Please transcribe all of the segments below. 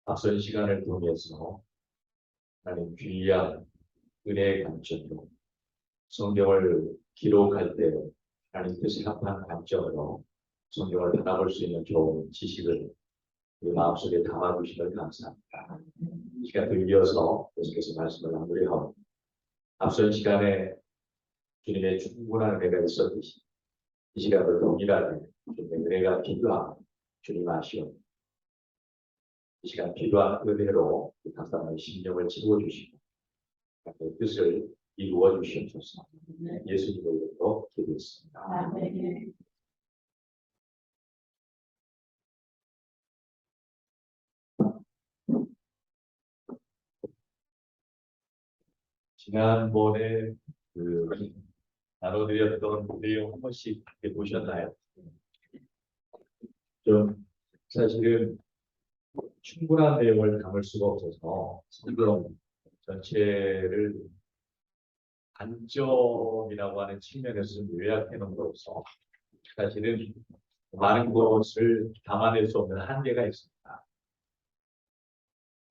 앞선 시간을 통해서 하나님 귀한 은혜의 관점으로 성경을 기록할 때 하나님께서 합한 관점으로 성경을 바라볼 수 있는 좋은 지식을 우리 마음속에 담아주시면 감사합니다. 이 시간도 이어서 계속해서 말씀을 마무리하고 앞선 시간에 주님의 충분한 은혜가 있었듯이 이 시간도 동일하게 주님의 은혜가 필요한 주님 아시오. 이 시간 필요한 은혜로 각 사람의 심령을 채워주시고 그 뜻을 이루어 주시옵소서. 예수님의 이름으로 기도했습니다. 지난번에 그 나눠드렸던 내용 한 번씩 보셨나요? 좀 사실은 충분한 내용을 담을 수가 없어서 성경 전체를 관점이라고 하는 측면에서 요약해 놓음으로써 사실은 많은 것을 담아낼 수 없는 한계가 있습니다.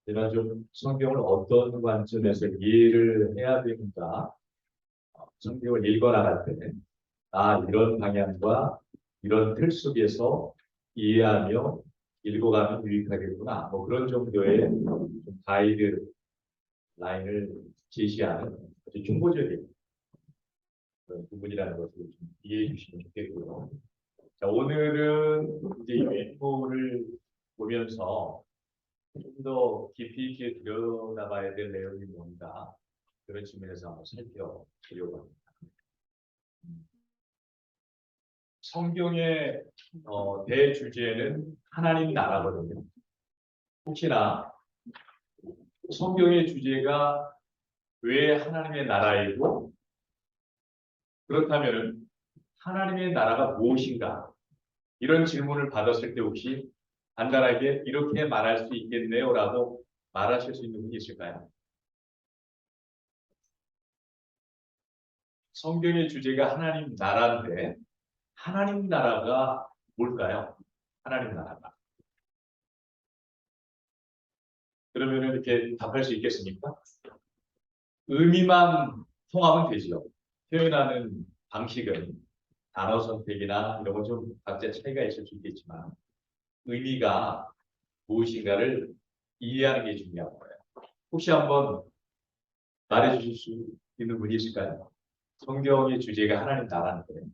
하지만 좀 성경을 어떤 관점에서 이해를 해야 되는가, 성경을 읽어나갈 때, 이런 방향과 이런 틀 속에서 이해하며 읽어가면 유익하겠구나. 뭐 그런 정도의 좀 가이드 라인을 제시하는 아주 중보적인 그런 부분이라는 것을 좀 이해해 주시면 좋겠고요. 자, 오늘은 이제 왼모를 보면서 좀 더 깊이 있게 들여다봐야 될 내용이 뭔가 그런 측면에서 한번 살펴보려고 합니다. 성경의 대주제는 하나님 나라거든요. 혹시나 성경의 주제가 왜 하나님의 나라이고 그렇다면 하나님의 나라가 무엇인가? 이런 질문을 받았을 때 혹시 간단하게 이렇게 말할 수 있겠네요 라고 말하실 수 있는 분이 있을까요? 성경의 주제가 하나님 나라인데 하나님 나라가 뭘까요? 하나님 나라가. 그러면 이렇게 답할 수 있겠습니까? 의미만 통하면 되죠. 표현하는 방식은 단어 선택이나 이런 건 좀 각자 차이가 있을 수 있겠지만 의미가 무엇인가를 이해하는 게 중요한 거예요. 혹시 한번 말해주실 수 있는 분이 있을까요? 성경의 주제가 하나님 나라인데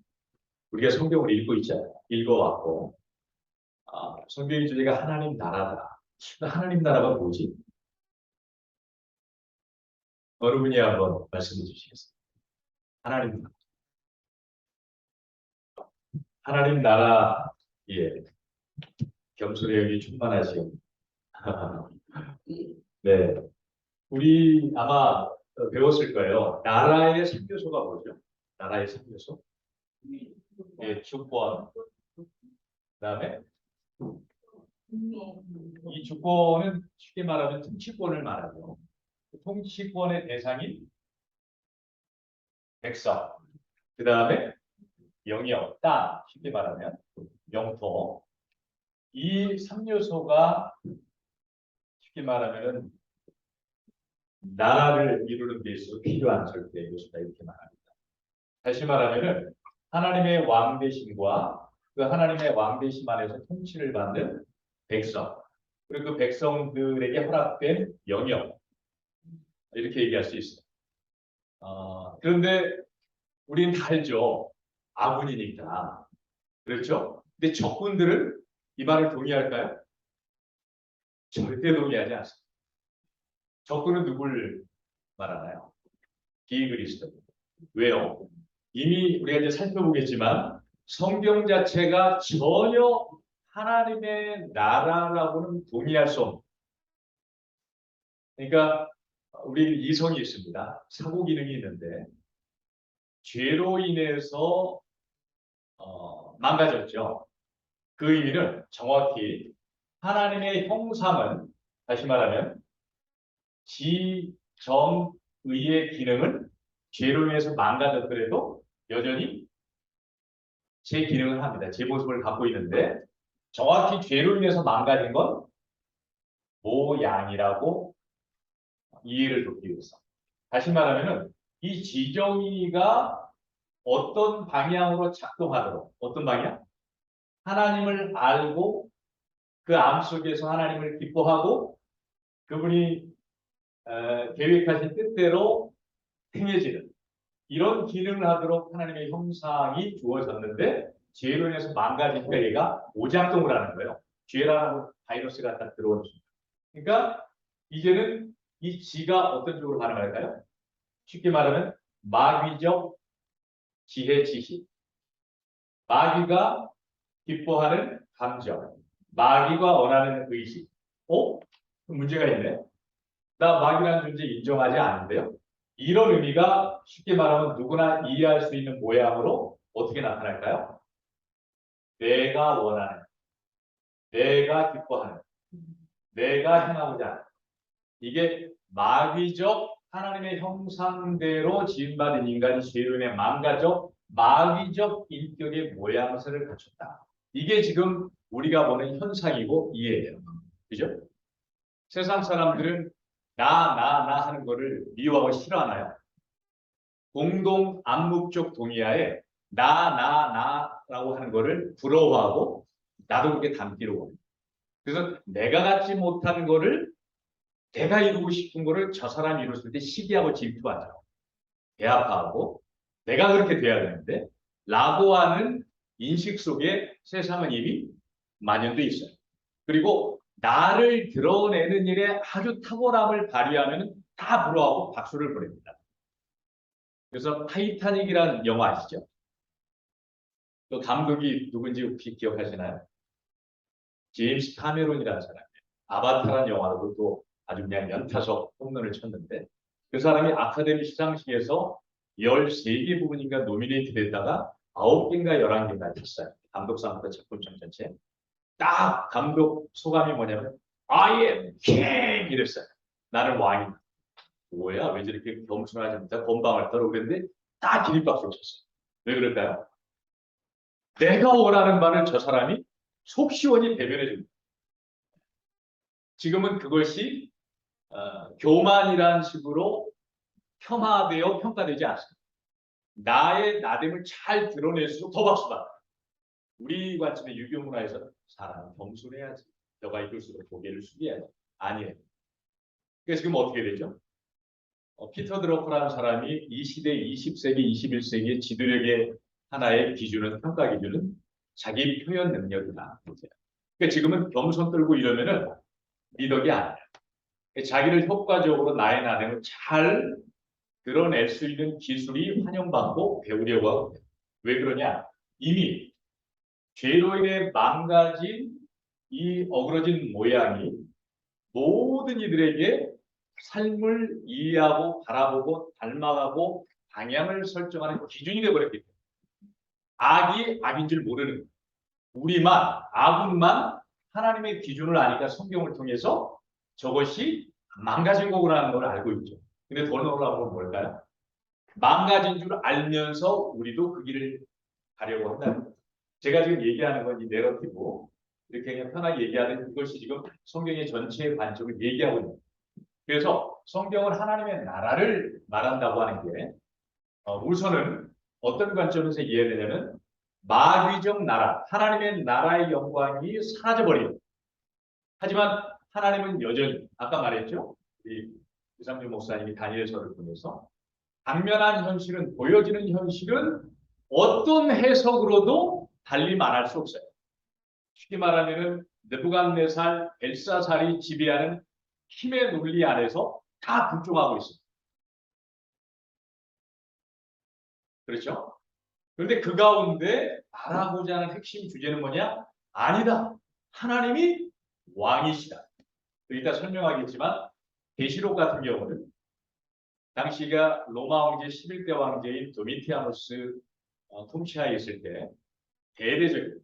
우리가 성경을 읽고 있잖아요. 읽어왔고 성경의 주제가 하나님 나라다. 하나님 나라가 뭐지? 어느 분이 한번 말씀해 주시겠어요? 하나님 나라. 하나님 나라, 예, 겸손의 영이 충만하시오. 네, 우리 아마 배웠을 거예요. 나라의 3요소가 뭐죠? 나라의 3요소? 예, 주권, 그다음에 이 주권은 쉽게 말하면 통치권을 말하죠. 통치권의 대상이 백성, 그 다음에 영역, 땅, 쉽게 말하면 영토. 이 3요소가 쉽게 말하면 나라를 이루는 데 있어서 필요한 절대 요소다 이렇게 말합니다. 다시 말하면 하나님의 왕대심과 그 하나님의 왕대심 안에서 통치를 받는 백성, 그리고 그 백성들에게 허락된 영역, 이렇게 얘기할 수 있어요. 그런데 우리는 다 알죠. 아군이니까. 그렇죠? 근데 적군들은 이 말을 동의할까요? 절대 동의하지 않습니다. 적군은 누굴 말하나요? 비그리스도. 왜요? 이미 우리가 이제 살펴보겠지만 성경 자체가 전혀 하나님의 나라라고는 동의할 수 없는. 그러니까 우리 이성이 있습니다. 사고 기능이 있는데 죄로 인해서 망가졌죠. 그 의미는 정확히 하나님의 형상은 다시 말하면 지정의의 기능은 죄로 인해서 망가졌더라도 여전히 제 기능을 합니다. 제 모습을 갖고 있는데 정확히 죄로 인해서 망가진 건 모양이라고 이해를 돕기 위해서. 다시 말하면은 이 지정의가 어떤 방향으로 작동하도록, 어떤 방향? 하나님을 알고 그 암 속에서 하나님을 기뻐하고 그분이 계획하신 뜻대로 행해지는 이런 기능을 하도록 하나님의 형상이 주어졌는데 죄로 인해서 망가지니까 얘가 오작동을 하는 거예요. 죄라는 바이러스가 딱 들어오는 순간. 그러니까 이제는 이 지가 어떤 쪽으로 반응할까요? 쉽게 말하면 마귀적 지혜 지식. 마귀가 기뻐하는 감정. 마귀가 원하는 의식. 문제가 있네. 나 마귀라는 존재 인정하지 않는데요. 이런 의미가 쉽게 말하면 누구나 이해할 수 있는 모양으로 어떻게 나타날까요? 내가 원하는, 내가 기뻐하는, 내가 행하고자 하는. 이게 마귀적 하나님의 형상대로 지음받은 인간이 죄로 인해 망가져 마귀적 인격의 모양새를 갖췄다. 이게 지금 우리가 보는 현상이고 이해예요. 그죠? 세상 사람들은 나 하는 거를 미워하고 싫어하나요? 공동 암묵적 동의하에 나라고 하는 거를 부러워하고 나도 그렇게 닮기로 원해요. 그래서 내가 갖지 못하는 거를 내가 이루고 싶은 거를 저 사람이 이뤘을 때 시기하고 질투하죠. 배아파하고 내가 그렇게 돼야 되는데 라고 하는 인식 속에 세상은 이미 만연돼 있어요. 그리고 나를 드러내는 일에 아주 탁월함을 발휘하면 다 부러워하고 박수를 보냅니다. 그래서 타이타닉이라는 영화 아시죠? 또 감독이 누군지 혹시 기억하시나요? 제임스 카메론이라는 사람이에요. 아바타라는 영화로도 또 아주 그냥 연타석 홈런을 쳤는데 그 사람이 아카데미 시상식에서 13개 부분인가 노미네이트 됐다가 9개인가 11개인가 됐어요. 감독상부터 작품상 전체. 딱 감독 소감이 뭐냐면 I am king 이랬어요. 나는 왕이다. 뭐야? 왜 저렇게 겸손하지 못해 건방을 떨어 그랬는데 딱 기립박수를 쳤어요. 왜 그럴까요? 내가 원하는 바를 저 사람이 속 시원히 대변해 줍니다. 지금은 그것이 교만이라는 식으로 폄하되어 평가되지 않습니다. 나의 나됨을 잘 드러낼수록 더 박수받아. 우리 관점의 유교 문화에서 사람은 겸손해야지. 너가 이럴수록 고개를 숙여야지. 아니에요. 그래서 지금 어떻게 되죠? 피터 드러프라는 사람이 이 시대 20세기, 21세기 지도력의 하나의 기준은 평가 기준은 자기 표현 능력이다. 그러니까 지금은 겸손 떨고 이러면은 미덕이 아니야. 자기를 효과적으로 나의 나됨을 잘 드러낼 수 있는 기술이 환영받고 배우려고 하고 왜 그러냐? 이미 죄로 인해 망가진 이 어그러진 모양이 모든 이들에게 삶을 이해하고 바라보고 닮아가고 방향을 설정하는 기준이 되어버렸기 때문에 악이 악인 줄 모르는 우리만 아군만 하나님의 기준을 아니까 성경을 통해서 저것이 망가진 거구나라는 걸 알고 있죠. 근데 더 놀라운 건 뭘까요? 망가진 줄 알면서 우리도 그 길을 가려고 한다는 거예요. 제가 지금 얘기하는 건 이 내러티브 이렇게 그냥 편하게 얘기하는 이것이 지금 성경의 전체의 관점을 얘기하고 있는 거예요. 그래서 성경은 하나님의 나라를 말한다고 하는 게 우선은 어떤 관점에서 이해되냐면 마귀적 나라, 하나님의 나라의 영광이 사라져버리는 하지만 하나님은 여전히 아까 말했죠. 우리 유상준 목사님이 다니엘서를 보면서 당면한 현실은 보여지는 현실은 어떤 해석으로도 달리 말할 수 없어요. 쉽게 말하면은 느부갓네살, 벨사살이 지배하는 힘의 논리 안에서 다 불종하고 있습니다. 그렇죠? 그런데 그 가운데 말하고자 하는 핵심 주제는 뭐냐? 아니다. 하나님이 왕이시다. 이따 설명하겠지만 계시록 같은 경우는 당시가 로마 황제 11대 왕제인 도미티아누스 통치하에 있을 때 대대적인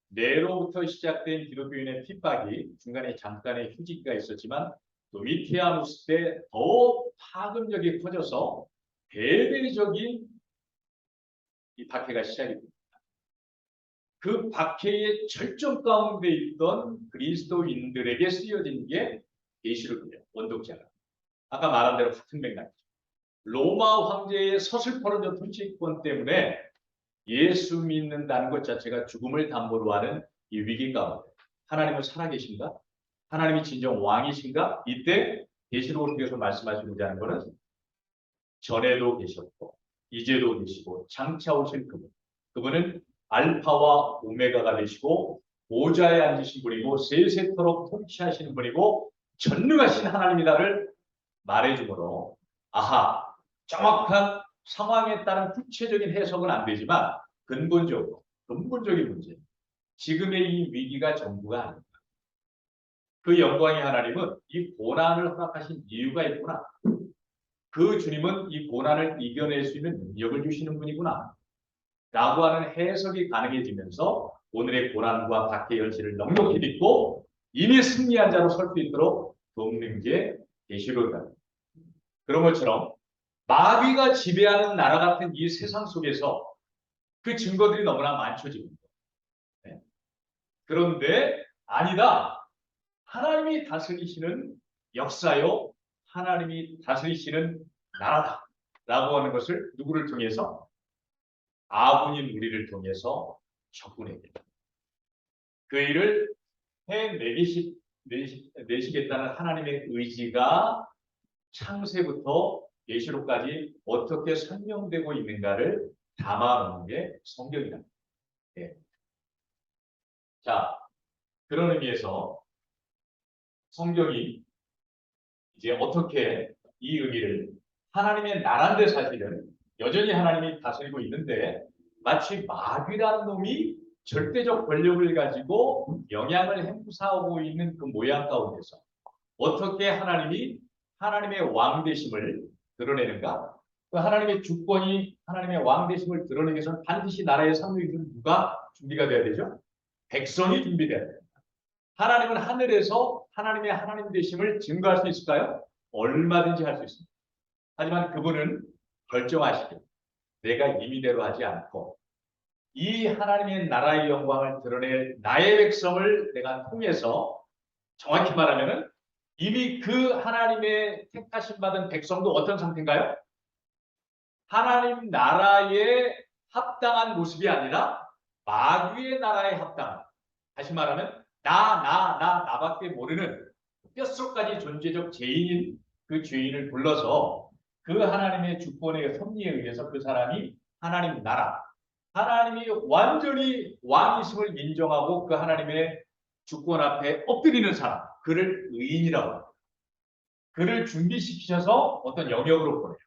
네로부터 시작된 기독교인의 핍박이 중간에 잠깐의 휴지기가 있었지만 도미티아누스 때 더 파급력이 커져서 대대적인 이 박해가 시작이 됩니다. 그 박해의 절정 가운데 있던 그리스도인들에게 쓰여진 게 계시록이에요. 원독자가. 아까 말한 대로 같은 맥락이죠. 로마 황제의 서슬퍼런 통치권 때문에 예수 믿는다는 것 자체가 죽음을 담보로 하는 이 위기 가운데 하나님은 살아계신가? 하나님이 진정 왕이신가? 이때 계시록을 통해서 말씀하시고자 하는 것은 전에도 계셨고 이제도 계시고 장차 오실 그분. 그분은 알파와 오메가가 되시고 보좌에 앉으신 분이고 세세토록 통치하시는 분이고 전능하신 하나님이다를 말해주므로 아하, 정확한 상황에 따른 구체적인 해석은 안 되지만 근본적인 문제. 지금의 이 위기가 전부가 아닙니다. 그 영광의 하나님은 이 고난을 허락하신 이유가 있구나. 그 주님은 이 고난을 이겨낼 수 있는 능력을 주시는 분이구나. 라고 하는 해석이 가능해지면서 오늘의 고난과 박해의 현실을 넉넉히 믿고 이미 승리한 자로 설 수 있도록 돕는 게 계시록입니다. 그런 것처럼 마귀가 지배하는 나라 같은 이 세상 속에서 그 증거들이 너무나 많죠, 지금. 네. 그런데 아니다. 하나님이 다스리시는 역사요. 하나님이 다스리시는 나라다. 라고 하는 것을 누구를 통해서? 아군인 우리를 통해서 적군에게. 그 일을 내시겠다는 하나님의 의지가 창세부터 계시록까지 어떻게 설명되고 있는가를 담아놓는 게 성경이다. 네. 자, 그런 의미에서 성경이 이제 어떻게 이 의미를 하나님의 나라인데 사실은 여전히 하나님이 다스리고 있는데 마치 마귀라는 놈이 절대적 권력을 가지고 영향을 행사하고 있는 그 모양 가운데서 어떻게 하나님이 하나님의 왕되심을 드러내는가? 그 하나님의 주권이 하나님의 왕되심을 드러내기 위해서는 반드시 나라의 상류이든 누가 준비가 돼야 되죠? 백성이 준비돼야 돼요. 하나님은 하늘에서 하나님의 하나님 되심을 증거할 수 있을까요? 얼마든지 할 수 있습니다. 하지만 그분은 결정하시고 내가 임의대로 하지 않고 이 하나님의 나라의 영광을 드러낼 나의 백성을 내가 통해서 정확히 말하면은 이미 그 하나님의 택하심 받은 백성도 어떤 상태인가요? 하나님 나라에 합당한 모습이 아니라 마귀의 나라에 합당한. 다시 말하면 나밖에 모르는 뼛속까지 존재적 죄인인 그 죄인을 불러서 그 하나님의 주권의 섭리에 의해서 그 사람이 하나님 나라, 하나님이 완전히 왕이심을 인정하고 그 하나님의 주권 앞에 엎드리는 사람, 그를 의인이라고 합니다. 그를 준비시키셔서 어떤 영역으로 보내요.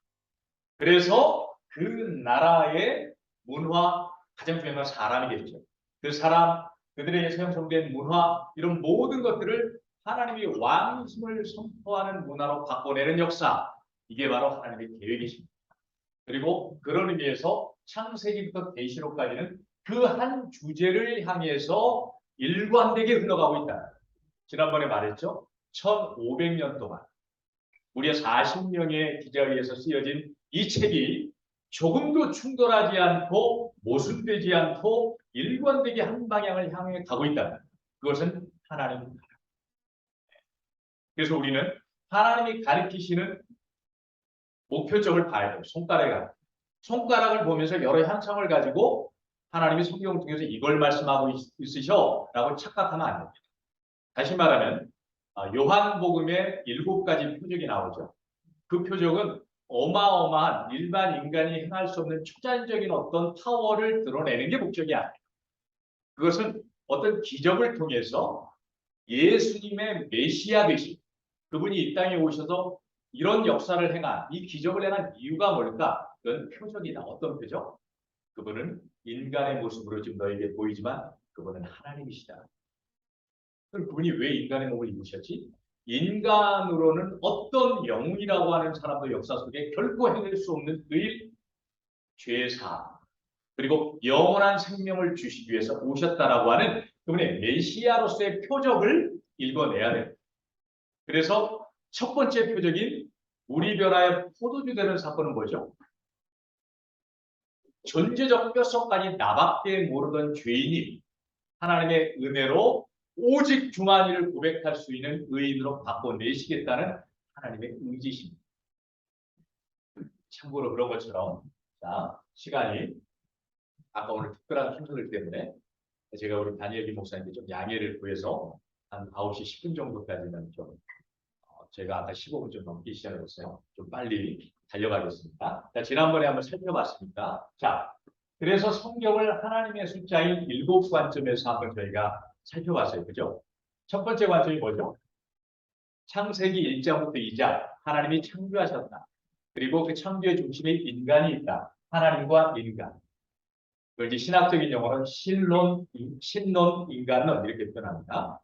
그래서 그 나라의 문화, 가장 중요한 건 사람이겠죠. 그 사람, 그들에게 형성된 문화, 이런 모든 것들을 하나님이 왕이심을 선포하는 문화로 바꿔내는 역사, 이게 바로 하나님의 계획이십니다. 그리고 그런 의미에서 창세기부터 계시록까지는 그 한 주제를 향해서 일관되게 흘러가고 있다. 지난번에 말했죠. 1500년 동안 무려 40명의 기자에 의해서 쓰여진 이 책이 조금도 충돌하지 않고 모순되지 않고 일관되게 한 방향을 향해 가고 있다. 그것은 하나님입니다. 그래서 우리는 하나님이 가르치시는 목표점을 봐야 돼요. 손가락을 보면서 여러 현상을 가지고 하나님이 성경을 통해서 이걸 말씀하고 있으셔라고 착각하면 안 됩니다. 다시 말하면 요한복음에 7가지 표적이 나오죠. 그 표적은 어마어마한 일반 인간이 행할 수 없는 초자연적인 어떤 파워를 드러내는 게 목적이 아니에요. 그것은 어떤 기적을 통해서 예수님의 메시아 되심, 그분이 이 땅에 오셔서 이런 역사를 행한, 이 기적을 행한 이유가 뭘까? 그건 표적이다. 어떤 표적? 그분은 인간의 모습으로 지금 너에게 보이지만 그분은 하나님이시다. 그럼 그분이 왜 인간의 몸을 입으셨지? 인간으로는 어떤 영웅이라고 하는 사람도 역사 속에 결코 해낼 수 없는 그 일, 죄사, 그리고 영원한 생명을 주시기 위해서 오셨다라고 하는 그분의 메시아로서의 표적을 읽어내야 됩니다. 그래서 첫 번째 표적인 우리별하에 포도주 되는 사건은 뭐죠? 존재적 뼛속까지 나밖에 모르던 죄인이 하나님의 은혜로 오직 주만이를 고백할 수 있는 의인으로 바꿔내시겠다는 하나님의 의지십니다. 참고로 그런 것처럼 자 시간이 아까 오늘 특별한 순서들 때문에 제가 우리 다니엘 목사님께 좀 양해를 구해서 한 9시 10분 정도까지는 좀 제가 아까 15분 좀 넘기 시작했어요. 좀 빨리 달려가겠습니다. 자, 지난번에 한번 살펴봤습니다. 자, 그래서 성경을 하나님의 숫자인 7관점에서 한번 저희가 살펴봤어요. 그죠? 첫 번째 관점이 뭐죠? 창세기 1장부터 2장, 하나님이 창조하셨다. 그리고 그 창조의 중심에 인간이 있다. 하나님과 인간. 그걸 이제 신학적인 용어는 신론 인간론 이렇게 표현합니다.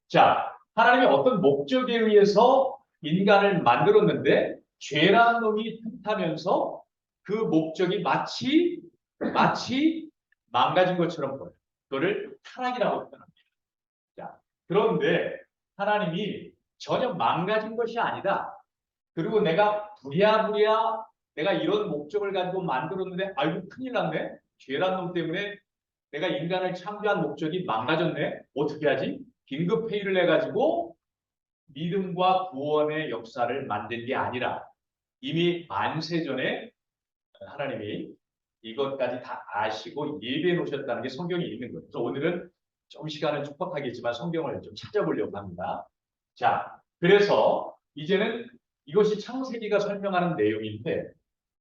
자, 하나님이 어떤 목적에 의해서 인간을 만들었는데 죄라는 놈이 틈타면서 그 목적이 마치 망가진 것처럼 보여요. 그거를 타락이라고 표현합니다. 자, 그런데 하나님이 전혀 망가진 것이 아니다. 그리고 내가 부랴부랴 내가 이런 목적을 가지고 만들었는데 아이고 큰일 났네. 죄란 놈 때문에 내가 인간을 창조한 목적이 망가졌네. 어떻게 하지? 긴급 회의를 해가지고 믿음과 구원의 역사를 만든 게 아니라 이미 만세 전에 하나님이 이것까지 다 아시고 예비해 놓으셨다는 게 성경에 있는 거예요. 그래서 오늘은 좀 시간은 촉박하겠지만 성경을 좀 찾아보려고 합니다. 자, 그래서 이제는 이것이 창세기가 설명하는 내용인데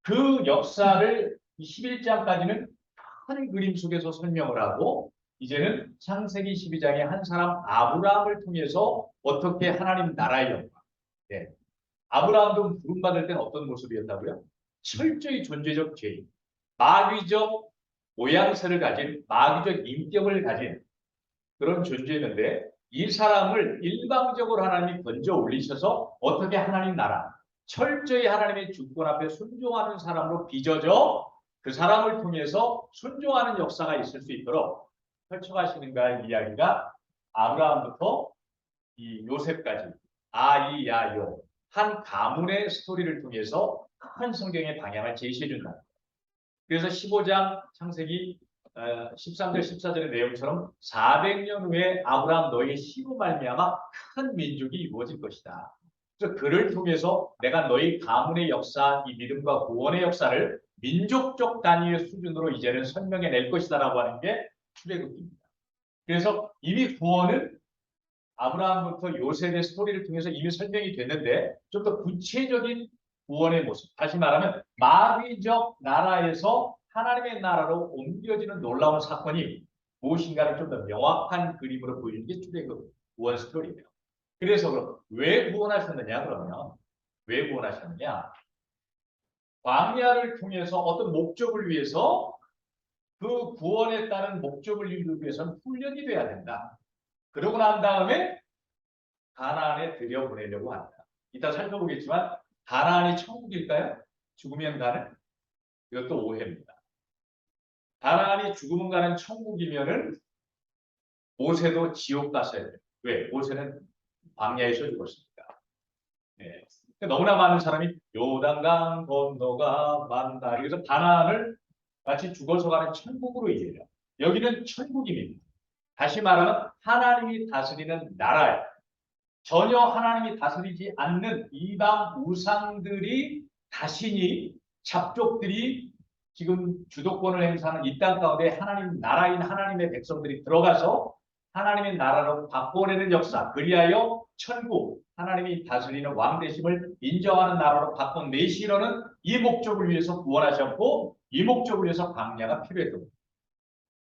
그 역사를 11장까지는 큰 그림 속에서 설명을 하고 이제는 창세기 12장에 한 사람 아브라함을 통해서 어떻게 하나님 나라의 영광. 네. 아브라함도 부름받을 때는 어떤 모습이었다고요? 철저히 존재적 죄인, 마귀적 모양새를 가진 마귀적 인격을 가진 그런 존재였는데 이 사람을 일방적으로 하나님이 건져 올리셔서 어떻게 하나님 나라, 철저히 하나님의 주권 앞에 순종하는 사람으로 빚어져 그 사람을 통해서 순종하는 역사가 있을 수 있도록 펼쳐가시는가 이야기가 아브라함부터 이 요셉까지 아이야요 한 가문의 스토리를 통해서 큰 성경의 방향을 제시해 준다. 그래서 15장 창세기 13절 14절의 내용처럼 400년 후에 아브라함 너의 씨로 말미암아 큰 민족이 이루어질 것이다. 그래서 그를 통해서 내가 너희 가문의 역사, 이 믿음과 구원의 역사를 민족적 단위의 수준으로 이제는 설명해 낼 것이다라고 하는 게 출애굽기입니다. 그래서 이미 구원은 아브라함부터 요셉의 스토리를 통해서 이미 설명이 됐는데 좀 더 구체적인 구원의 모습, 다시 말하면 마귀적 나라에서 하나님의 나라로 옮겨지는 놀라운 사건이 무엇인가를 좀 더 명확한 그림으로 보여주는 게 출애굽 구원 스토리예요. 그래서 왜 구원하셨느냐 그러면 왜 구원하셨느냐? 광야를 통해서 어떤 목적을 위해서 그 구원에 따른 목적을 이루기 위해서는 훈련이 돼야 된다. 그러고 난 다음에 가나안에 들여보내려고 한다. 이따 살펴보겠지만 가나안이 천국일까요? 죽으면 가는? 이것도 오해입니다. 가나안이 죽으면 가는 천국이면은 모세도 지옥 갔어야 돼요. 왜? 모세는 광야에서 죽었으니까. 네. 너무나 많은 사람이 요단강 건너가 만다. 그래서 가나안을 마치 죽어서 가는 천국으로 이해해요. 여기는 천국입니다. 다시 말하면 하나님이 다스리는 나라예요. 전혀 하나님이 다스리지 않는 이방 우상들이 자신이 잡족들이 지금 주도권을 행사하는 이 땅 가운데 하나님 나라인 하나님의 백성들이 들어가서 하나님의 나라로 바꿔내는 역사, 그리하여 천국, 하나님이 다스리는 왕대심을 인정하는 나라로 바꿔내시려는 이 목적을 위해서 구원하셨고 이 목적을 위해서 광야가 필요했던 겁니다.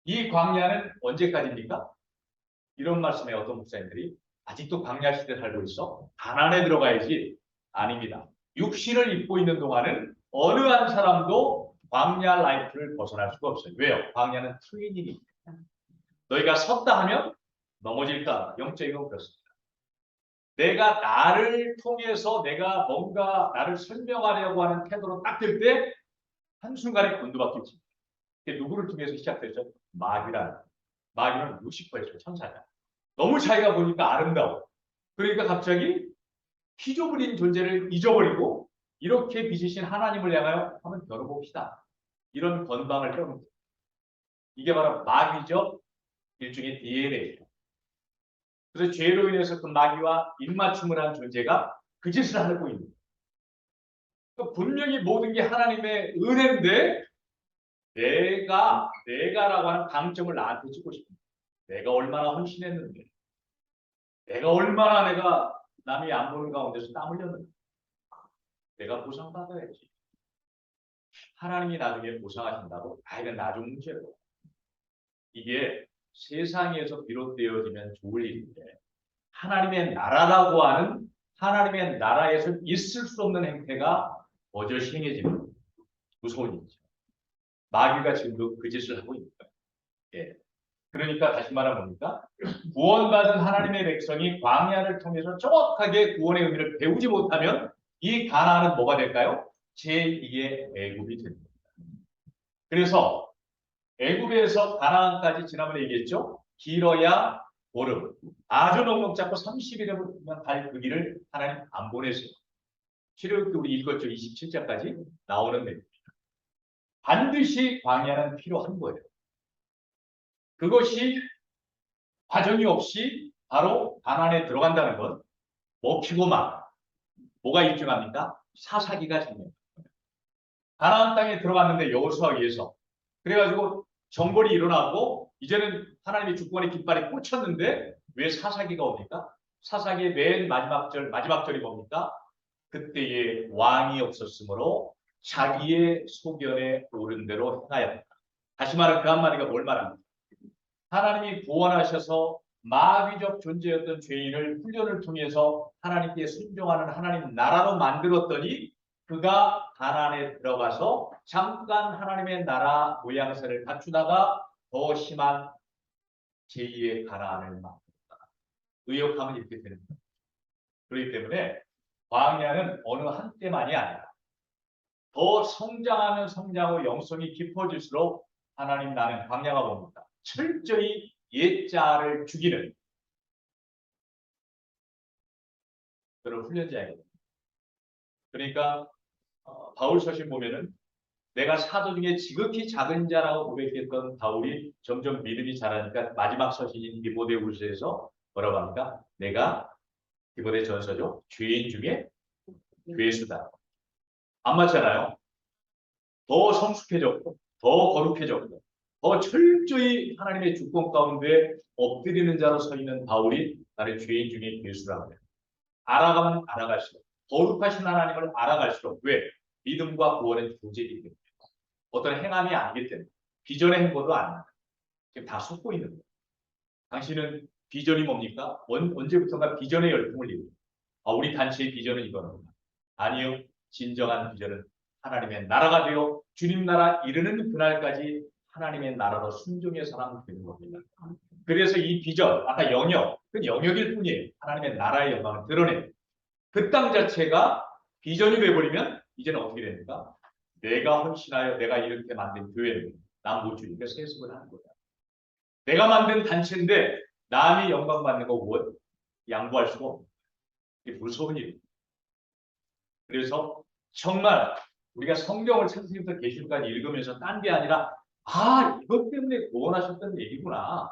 이 광야는 언제까지입니까? 이런 말씀에 어떤 목사님들이 아직도 광야 시대 살고 있어? 가난에 들어가야지. 아닙니다. 육신을 입고 있는 동안은 어느 한 사람도 광야 라이프를 벗어날 수가 없어요. 왜요? 광야는 트레이닝입니다. 너희가 섰다 하면 넘어질까? 영적이고 그렇습니다. 내가 나를 통해서 내가 뭔가 나를 설명하려고 하는 태도로 딱 들 때 한순간에 곤두박질입니다. 누구를 통해서 시작되죠? 마귀는 60%였어요. 천사가. 너무 자기가 보니까 아름다워. 그러니까 갑자기 피조물인 존재를 잊어버리고 이렇게 빚으신 하나님을 향하여 한번 겨뤄봅시다. 이런 건방을 떠는 이게 바로 마귀적 일종의 DNA예요. 그래서 죄로 인해서 그 마귀와 입맞춤을 한 존재가 그 짓을 하고 있는 거예요. 그러니까 분명히 모든 게 하나님의 은혜인데 내가라고 하는 방점을 나한테 주고 싶은 거예요. 내가 얼마나 헌신했는데 내가 남이 안 보는 가운데서 땀 흘렸는데 내가 보상받아야지. 하나님이 나중에 보상하신다고? 아, 이건 나중 문제고. 이게 세상에서 비롯되어지면 좋을 일인데 하나님의 나라라고 하는 하나님의 나라에서 있을 수 없는 행태가 버젓이 행해지는 무서운 일이죠. 마귀가 지금도 그 짓을 하고 있는 거예요. 예. 그러니까 다시 말하면 뭡니까? 구원받은 하나님의 백성이 광야를 통해서 정확하게 구원의 의미를 배우지 못하면 이 가나안은 뭐가 될까요? 제2의 애굽이 됩니다. 그래서 애굽에서 가나안까지 지난번에 얘기했죠. 길어야 보름. 아주 넉넉 잡고 30일이면 갈 그 길을 하나님 안 보내세요. 출애굽기 우리 읽었죠. 27절까지 나오는 내용입니다. 반드시 광야는 필요한 거예요. 그것이 과정이 없이 바로 가나안에 들어간다는 건 먹히고 막 뭐가 일정합니까? 사사기가 생깁니다. 가나안 땅에 들어갔는데 여호수아에 의해서 그래가지고 정벌이 일어나고 이제는 하나님의 주권의 깃발에 꽂혔는데 왜 사사기가 옵니까? 사사기의 맨 마지막 절이 뭡니까? 그때에 왕이 없었으므로 자기의 소견에 오른 대로 행하였다. 다시 말하면 그 한마디가 뭘 말합니까? 하나님이 구원하셔서 마귀적 존재였던 죄인을 훈련을 통해서 하나님께 순종하는 하나님 나라로 만들었더니 그가 가나안에 들어가서 잠깐 하나님의 나라 모양새를 갖추다가 더 심한 제2의 가나안을 만들었다. 의역하면 이렇게 되는 거예요. 그렇기 때문에 광야는 어느 한때만이 아니라 더 성장하면 성장하고 영성이 깊어질수록 하나님 나는 광야가 뭡니까? 철저히 옛자를 죽이는 그런 훈련자예요. 그러니까 바울 서신 보면은 내가 사도 중에 지극히 작은 자라고 고백했던 바울이 점점 믿음이 자라니까 마지막 서신인 디모데후서에서 뭐라고 합니까? 내가 디모데 전서죠. 죄인 중에 죄수다. 안 맞잖아요. 더 성숙해졌고 더 거룩해졌고 더 철저히 하나님의 주권 가운데 엎드리는 자로 서 있는 바울이 나를 죄인 중에 죄수라고 해요. 알아가면 알아갈수록 거룩하신 하나님을 알아갈수록 왜? 믿음과 구원은 교제이기 때문에 어떤 행함이 아니기 때문에 비전의 행보도 아닙니다. 지금 다 속고 있는 거예요. 당신은 비전이 뭡니까? 언제부턴가 비전의 열풍을 이루고 우리 단체의 비전은 이거랍니다. 아니요. 진정한 비전은 하나님의 나라가 되어 주님 나라 이르는 그날까지 하나님의 나라로 순종의 사람 되는 겁니다. 그래서 이 비전, 아까 영역, 그 영역일 뿐이에요. 하나님의 나라의 영광을 드러내는 그 땅 자체가 비전이 돼버리면 이제는 어떻게 됩니까? 내가 헌신하여 내가 이렇게 만든 교회는 남 못 주니까 세습을 하는 거야. 내가 만든 단체인데 남이 영광 받는 거 뭐 양보할 수가 없는 거야. 이게 무서운 일이에요. 그래서 정말 우리가 성경을 창세기부터 계시록까지 읽으면서 딴 게 아니라 이것 때문에 구원하셨던 얘기구나.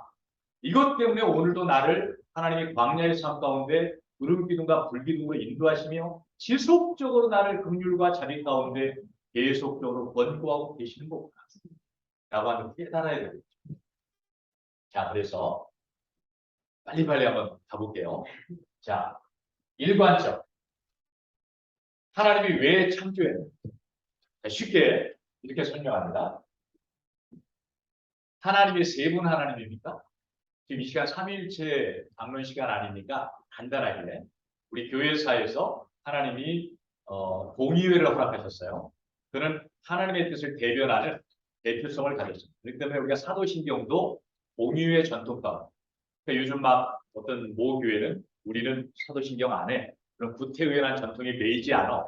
이것 때문에 오늘도 나를 하나님의 광야의 삶 가운데 구름 기둥과 불 기둥으로 인도하시며 지속적으로 나를 긍휼과 자비 가운데 계속적으로 권고하고 계시는 거구나. 라고 하는 깨달아야 되겠죠. 자, 그래서 빨리빨리 한번 가볼게요. 자, 일관적. 하나님이 왜 창조했는가? 쉽게 이렇게 설명합니다. 하나님이 세 분 하나님입니까? 지금 이 시간 3일째 방론 시간 아닙니까? 간단하게 우리 교회사에서 하나님이 공의회를 허락하셨어요. 그는 하나님의 뜻을 대변하는 대표성을 가졌습니다. 그렇기 때문에 우리가 사도신경도 공의회 전통 가운데 그러니까 요즘 막 어떤 모 교회는 우리는 사도신경 안에 그런 구태의회라는 전통이 매이지 않아.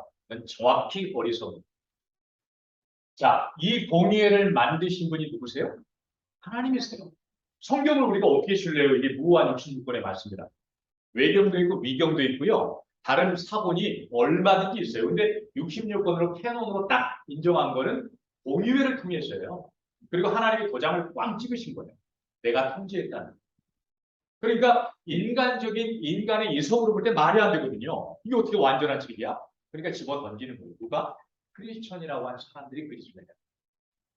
정확히 어리석은. 자, 이 공의회를 만드신 분이 누구세요? 하나님이세요. 성경을 우리가 어떻게 신뢰해요? 이게 무한 66권의 말씀입니다. 외경도 있고 미경도 있고요. 다른 사본이 얼마든지 있어요. 근데 66권으로 캐논으로 딱 인정한 거는 공의회를 통해서요. 그리고 하나님이 도장을 꽝 찍으신 거예요. 내가 통제했다는. 그러니까 인간의 이성으로 볼 때 말이 안 되거든요. 이게 어떻게 완전한 책이야? 그러니까 집어 던지는 거예요. 누가? 크리스천이라고 하는 사람들이 그리스도예요.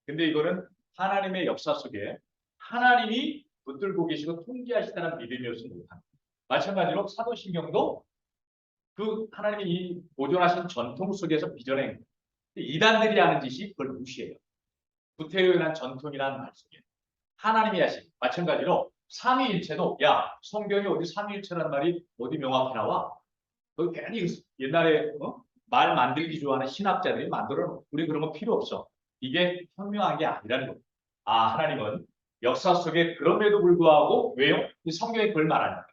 근데 이거는 하나님의 역사 속에 하나님이 붙들고 계시고 통제하시다는 믿음이었으면 못합니다. 마찬가지로 사도신경도 그 하나님이 이 보존하신 전통 속에서 빚어낸 거예요. 이단들이 하는 짓이 그걸 무시해요. 구태의한 전통이라는 말 속에 하나님이 하신 마찬가지로 삼위일체도 야 성경이 어디 삼위일체라는 말이 어디 명확히 나와? 그 괜히 옛날에 말 만들기 좋아하는 신학자들이 만들어 우리 그런 거 필요 없어. 이게 현명한 게 아니라는 거예요. 아 하나님은 역사 속에 그럼에도 불구하고 왜요? 이 성경에 그걸 말하니까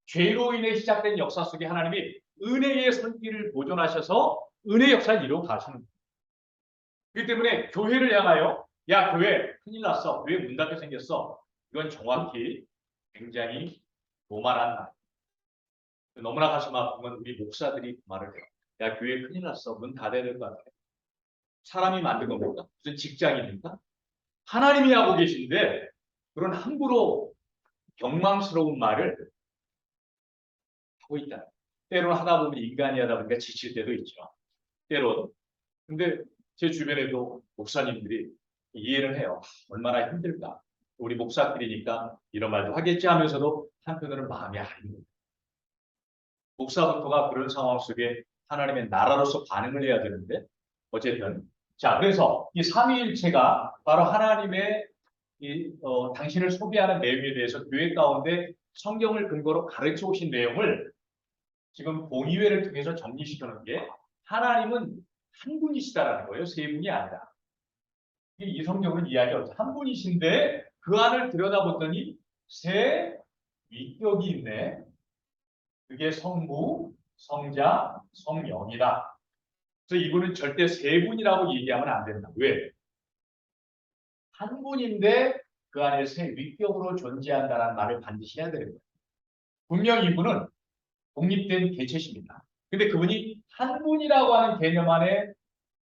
죄로 인해 시작된 역사 속에 하나님이 은혜의 손길을 보존하셔서 은혜 역사를 이루어 가시는 거예요. 그렇기 때문에 교회를 향하여 야 교회 큰일 났어. 교회 문 닫게 생겼어. 이건 정확히 굉장히 오만한 말. 너무나 가슴 아프면 우리 목사들이 그 말을 해요. 야 교회 큰일 났어. 문 닫아야 될 것 같아. 사람이 만든 겁니까? 무슨 직장입니까? 하나님이 하고 계신데 그런 함부로 경망스러운 말을 하고 있다. 때로는 하다 보면 인간이 하다 보니까 지칠 때도 있죠. 때로는. 근데 제 주변에도 목사님들이 이해를 해요. 얼마나 힘들까. 우리 목사끼리니까 이런 말도 하겠지 하면서도 한편으로는 마음이 아닙니다. 목사부터가 그런 상황 속에 하나님의 나라로서 반응을 해야 되는데 어쨌든 자 그래서 이 삼위일체가 바로 하나님의 당신을 소비하는 내용에 대해서 교회 가운데 성경을 근거로 가르쳐 오신 내용을 지금 공의회를 통해서 정리시키는 게 하나님은 한 분이시다라는 거예요. 세 분이 아니라. 이 성경은 이야기가 한 분이신데 그 안을 들여다봤더니 세 위격이 있네. 그게 성부, 성자, 성령이다. 그래서 이분은 절대 세 분이라고 얘기하면 안 된다. 왜? 한 분인데 그 안에 세 위격으로 존재한다는 말을 반드시 해야 되는 거예요. 분명 이분은 독립된 개체십니다. 근데 그분이 한 분이라고 하는 개념 안에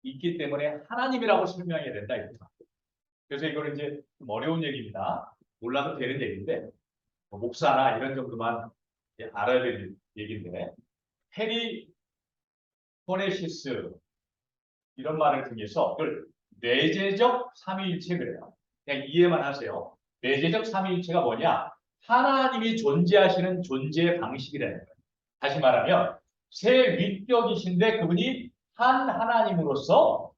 있기 때문에 하나님이라고 설명해야 된다. 이거죠. 그래서 이거는 이제 좀 어려운 얘기입니다. 몰라도 되는 얘기인데 목사나 이런 정도만 알아야 되는 얘기인데 페리 포네시스 이런 말을 통해서 그걸 내재적 삼위일체 그래요. 그냥 이해만 하세요. 내재적 삼위일체가 뭐냐? 하나님이 존재하시는 존재 방식이라는 거예요. 다시 말하면 세 위격이신데 그분이 한 하나님으로서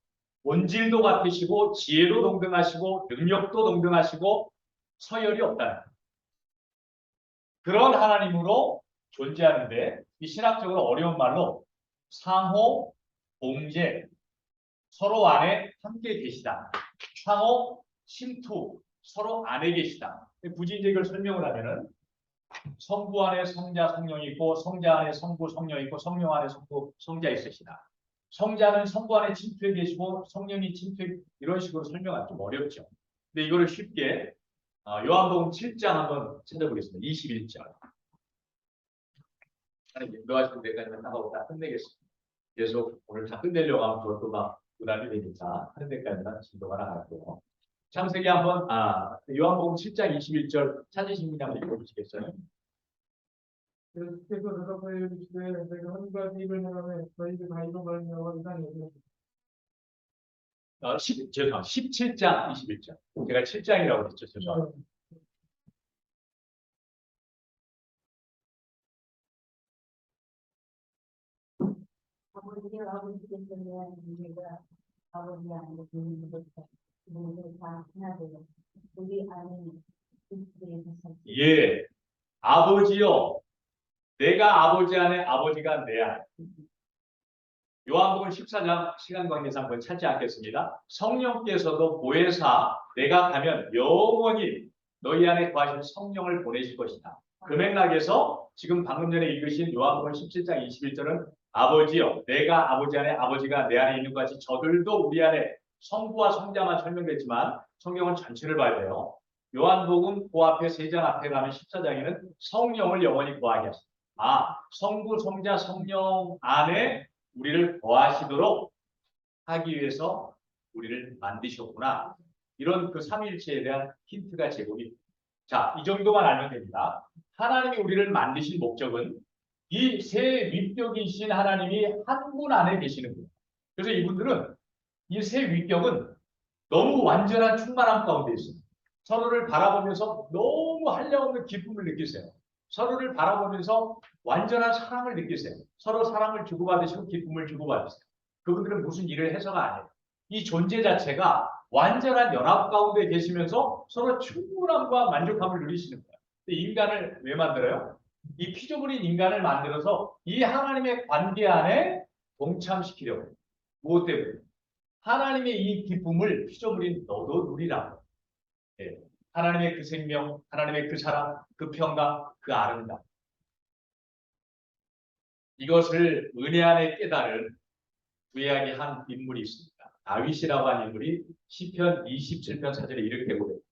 본질도 같으시고 지혜도 동등하시고 능력도 동등하시고 서열이 없다는 거예요. 그런 하나님으로 존재하는데 이 신학적으로 어려운 말로 상호, 봉제, 서로 안에 함께 계시다. 상호, 침투, 서로 안에 계시다. 굳이 이제 이걸 설명을 하면은 성부 안에 성자, 성령이 있고 성자 안에 성부, 성령이 있고 성령 안에 성부, 성자 있으시다. 성자는 성부 안에 침투해 계시고 성령이 침투해 이런 식으로 설명하기 좀 어렵죠. 근데 이거를 쉽게 요한복음 7장 한번 찾아보겠습니다. 21절. 인도하시는 데까지만 나가고 다 끝내겠습니다. 계속 오늘 다 끝내려고 하면 그것도 막 부담이 되니까 하는 데까지만 진도가 나갈게요. 창세기 한번 요한복음 7장 21절 찾으신 분이 한번 읽어주시겠어요? 그래서 대답하여 이르시되 내가 한 가지 입을 행하면 너희들 다 이로 말미암아 이상이 되리라. 17장 21절. 제가 7장이라고 했죠. 죄송합니다. 아버지가 아버지께서 내한 우리가 아버지 안에 있는 것과 모두 다 하나 되고 우리 안에 그리스도에서 예, 아버지요. 내가 아버지 안에 아버지가 내 안에. 요한복음 14장 시간 관계상 그걸 찾지 않겠습니다. 성령께서도 보혜사 내가 가면 영원히 너희 안에 거하신 성령을 보내실 것이다. 그 맥락에서 지금 방금 전에 읽으신 요한복음 17장 21절은 아버지요 내가 아버지 안에 아버지가 내 안에 있는 것 같이 저들도 우리 안에 성부와 성자만 설명됐지만 성경은 전체를 봐야 돼요. 요한복음 그 앞에 3장 앞에 가면 14장에는 성령을 영원히 거하게 하십니다. 성부, 성자, 성령 안에 우리를 거하시도록 하기 위해서 우리를 만드셨구나. 이런 그 삼위일체에 대한 힌트가 제공이 됩니다. 자, 이 정도만 알면 됩니다. 하나님이 우리를 만드신 목적은 이 세 위격이신 하나님이 한 분 안에 계시는 거예요. 그래서 이분들은 이 세 위격은 너무 완전한 충만함 가운데 있습니다. 서로를 바라보면서 너무 한량없는 기쁨을 느끼세요. 서로를 바라보면서 완전한 사랑을 느끼세요. 서로 사랑을 주고받으시고 기쁨을 주고받으세요. 그분들은 무슨 일을 해서가 아니에요. 이 존재 자체가 완전한 연합 가운데 계시면서 서로 충분함과 만족함을 누리시는 거예요. 근데 인간을 왜 만들어요? 이 피조물인 인간을 만들어서 이 하나님의 관계 안에 동참시키려고 해요. 무엇 때문에? 하나님의 이 기쁨을 피조물인 너도 누리라고. 예. 하나님의 그 생명, 하나님의 그 사랑, 그 평강, 그 아름다움. 이것을 은혜 안에 깨달은 구약의 한 인물이 있습니다. 다윗이라고 하는 인물이 시편 27편 4절에 이렇게 고백합니다.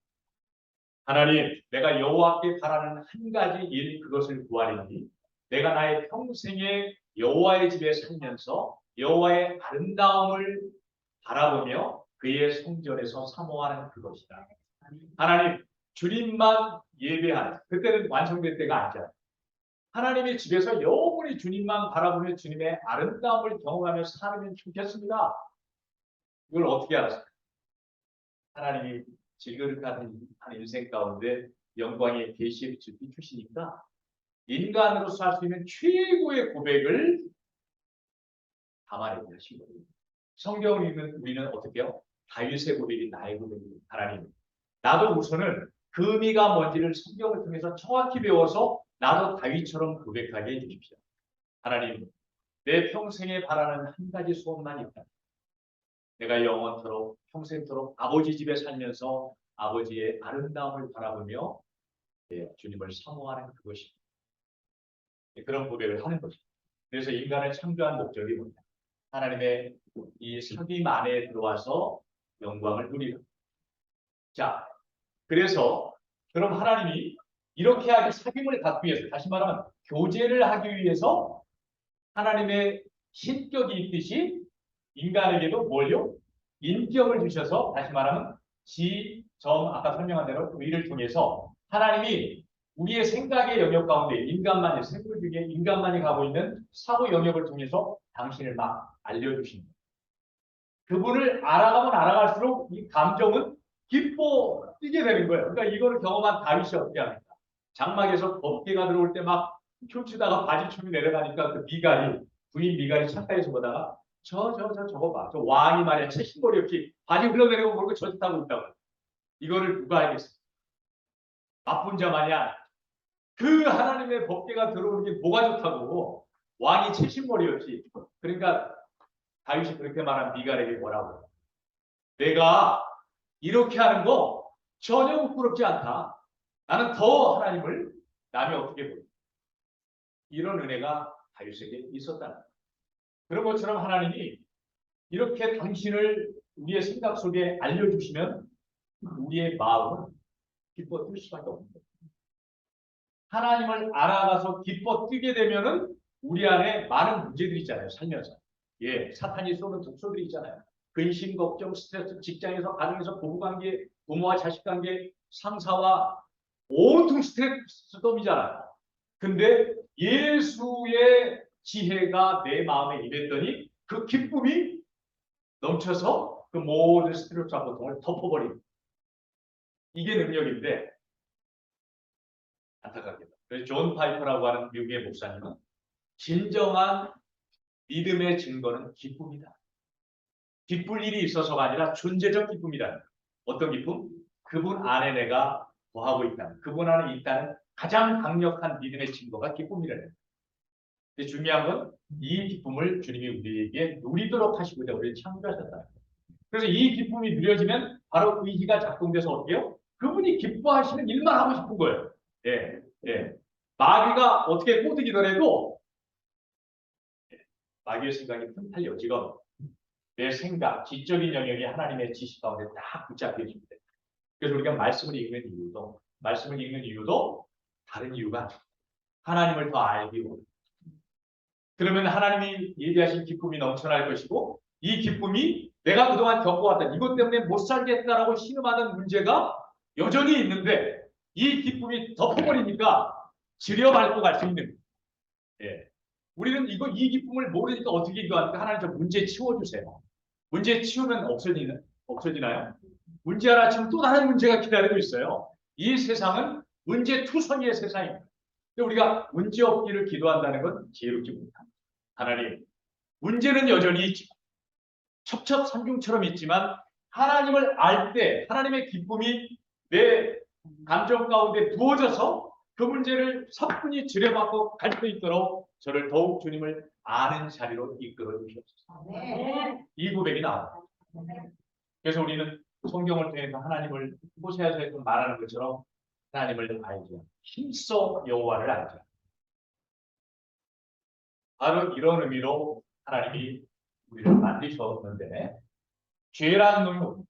하나님, 내가 여호와께 바라는 한 가지 일 그것을 구하리니 내가 나의 평생에 여호와의 집에 살면서 여호와의 아름다움을 바라보며 그의 성전에서 사모하는 그것이다. 하나님, 주님만 예배하는, 그때는 완성될 때가 아니잖아요. 하나님의 집에서 영원히 주님만 바라보며 주님의 아름다움을 경험하며 살면 좋겠습니다. 이걸 어떻게 알았어요? 하나님이 질그릇한 한 인생 가운데 영광의 계시의 빛을 비추시니까 인간으로서 할 수 있는 최고의 고백을 담아내게 하신 거예요. 성경을 읽는 우리는 어떻게 해요? 다윗의 고백이 나의 고백입니다. 하나님, 나도 우선은 그 의미가 뭔지를 성경을 통해서 정확히 배워서 나도 다윗처럼 고백하게 해주십시오. 하나님, 내 평생에 바라는 한 가지 소원만 있다. 내가 영원토록 평생토록 아버지 집에 살면서 아버지의 아름다움을 바라보며 주님을 사모하는 그것입니다. 그런 고백을 하는 것입니다. 그래서 인간을 창조한 목적이 뭐냐? 하나님의 이 섭임 안에 들어와서 영광을 누리라. 자, 그래서 그럼 하나님이 이렇게 하기 섭임을 갖기 위해서, 다시 말하면 교제를 하기 위해서 하나님의 신격이 있듯이 인간에게도 뭘요? 인격을 주셔서, 다시 말하면 아까 설명한 대로 의를 통해서 하나님이 우리의 생각의 영역 가운데 인간만이, 생물 중에 인간만이 가고 있는 사고 영역을 통해서 당신을 막 알려주십니다. 그분을 알아가면 알아갈수록 이 감정은 기뻐 뛰게 되는 거예요. 그러니까 이걸 경험한 다윗이 어떻게 합니까? 장막에서 법궤가 들어올 때 막 춤추다가 바지춤이 내려가니까 그 미갈이, 부인 미갈이 창가에서 보다가 저거 봐. 저 왕이 말이야. 채신머리 없이 바지 흘러내리고 모르고 저짓 하고 있다고. 이거를 누가 알겠어? 나쁜 자만이 아니야. 그 하나님의 법궤가 들어오는 게 뭐가 좋다고. 왕이 채신머리 없이. 그러니까 다윗이 그렇게 말한 미갈에게 뭐라고? 내가 이렇게 하는 거 전혀 부끄럽지 않다. 나는 더 하나님을 남이 어떻게 보여? 이런 은혜가 다윗에게 있었다는 거예요. 그런 것처럼 하나님이 이렇게 당신을 우리의 생각 속에 알려주시면 우리의 마음은 기뻐 뛸 수밖에 없는 거예요. 하나님을 알아가서 기뻐 뛰게 되면은 우리 안에 많은 문제들이 있잖아요. 살면서. 사탄이 쏘는 독소들이 있잖아요. 근심, 걱정, 스트레스, 직장에서, 가정에서, 부부관계, 부모와 자식관계, 상사와 온통 스트레스덤이잖아요. 근데 예수의 지혜가 내 마음에 임했더니 그 기쁨이 넘쳐서 그 모든 스트레스와 고통을 덮어버립니다. 이게 능력인데 안타깝게도. 그래서 존 파이퍼라고 하는 미국의 목사님은 진정한 믿음의 증거는 기쁨이다. 기쁠 일이 있어서가 아니라 존재적 기쁨이다. 어떤 기쁨? 그분 안에 내가 거하고 있다는, 그분 안에 있다는 가장 강력한 믿음의 증거가 기쁨이라는 거예요. 근데 중요한 건 이 기쁨을 주님이 우리에게 누리도록 하시고자 우리를 창조하셨다는 거예요. 그래서 이 기쁨이 누려지면 바로 의지가 작동돼서 어떻게 해요? 그분이 기뻐하시는 일만 하고 싶은 거예요. 마귀가 어떻게 꼬드기더라도 마귀의 생각이 틈탈려. 지금 내 생각, 지적인 영역이 하나님의 지식 가운데 딱 붙잡혀집니다. 그래서 우리가 말씀을 읽는 이유도 다른 이유가 아니에요. 하나님을 더 알기 위해. 그러면 하나님이 예비하신 기쁨이 넘쳐날 것이고, 이 기쁨이 내가 그동안 겪어왔던 이것 때문에 못 살겠다라고 신음하는 문제가 여전히 있는데 이 기쁨이 덮어버리니까 지려밟고 갈 수 있는 거예요. 예. 우리는 이 기쁨을 모르니까 어떻게 이거할까? 하나님 저 문제 치워주세요. 문제 치우면 없어지나요? 문제 하나 치우면 또 다른 문제가 기다리고 있어요. 이 세상은 문제 투성이의 세상입니다. 근데 우리가 문제 없기를 기도한다는 건 지혜롭지 못합니다. 하나님, 문제는 여전히 있지만, 첩첩산중처럼 있지만, 하나님을 알 때 하나님의 기쁨이 내 감정 가운데 부어져서 그 문제를 사뿐히 지려받고 갈 수 있도록 저를 더욱 주님을 아는 자리로 이끌어 주시옵소서. 네. 이 고백이 나옵니다. 그래서 우리는 성경을 통해서 하나님을 호세아서에서 말하는 것처럼 하나님을 알죠. 힘써 여호와를 알죠. 바로 이런 의미로 하나님이 우리를 만드셨는데 죄라는 놈이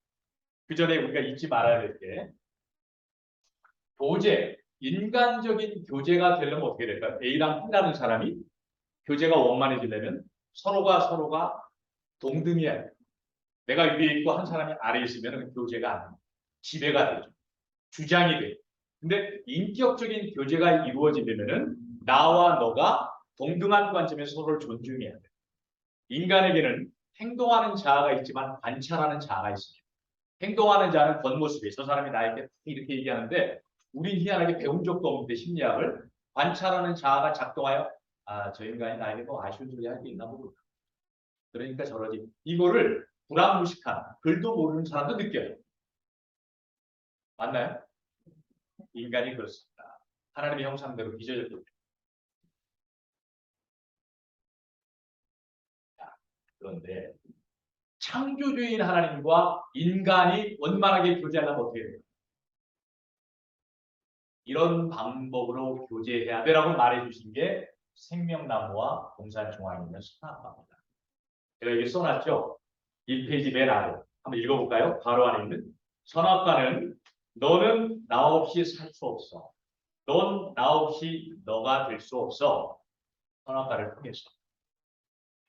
그 전에 우리가 잊지 말아야 될 게 교제, 인간적인 교제가 되려면 어떻게 될까요? A랑 B라는 사람이 교제가 원만해지려면 서로가 동등해야 돼요. 내가 위에 있고 한 사람이 아래에 있으면 교제가 안 돼요. 지배가 되죠. 주장이 돼요. 근데 인격적인 교제가 이루어지려면은 나와 너가 동등한 관점에서 서로를 존중해야 돼요. 인간에게는 행동하는 자아가 있지만 관찰하는 자아가 있습니다. 행동하는 자는 겉모습이 저 사람이 나에게 이렇게 얘기하는데 우린 희한하게 배운 적도 없는데 심리학을 관찰하는 자아가 작동하여 저 인간이 나에게 뭐 아쉬운 소리 할 게 있나 보구나. 그러니까 저러지. 이거를 불안무식한 글도 모르는 사람도 느껴요. 맞나요? 인간이 그렇습니다. 하나님의 형상대로 빚어졌기 때문에. 그런데 창조주인 하나님과 인간이 원만하게 교제하려면 어떻게 돼요? 이런 방법으로 교제해야 되라고 말해주신 게 생명나무와 동산중앙에 있는 선악과입니다. 제가 여기 써놨죠? 1페이지 맨 아래. 한번 읽어볼까요? 바로 안에 있는 선악과는 너는 나 없이 살 수 없어. 넌 나 없이 너가 될 수 없어. 선악과를 통해서.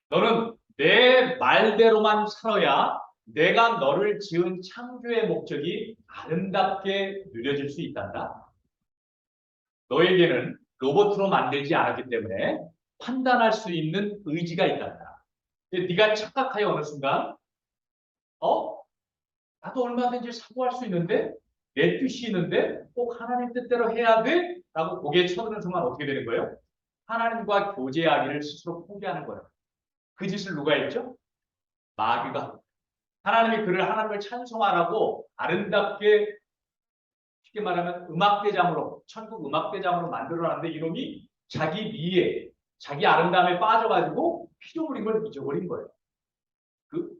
너는 내 말대로만 살아야 내가 너를 지은 창조의 목적이 아름답게 누려질 수 있단다. 너에게는 로봇으로 만들지 않았기 때문에 판단할 수 있는 의지가 있단다. 근데 네가 착각하여 어느 순간 나도 얼마든지 사고할 수 있는데 내 뜻이 있는데 꼭 하나님 뜻대로 해야 돼? 라고 고개 쳐드는 순간 어떻게 되는 거예요? 하나님과 교제하기를 스스로 포기하는 거예요. 그 짓을 누가 했죠? 마귀가. 하나님이 그를 하나님을 찬송하라고 아름답게 쉽게 말하면 음악대장으로 천국 음악대장으로 만들어놨는데 이놈이 자기 미에 자기 아름다움에 빠져가지고 피조물인 걸 잊어버린 거예요.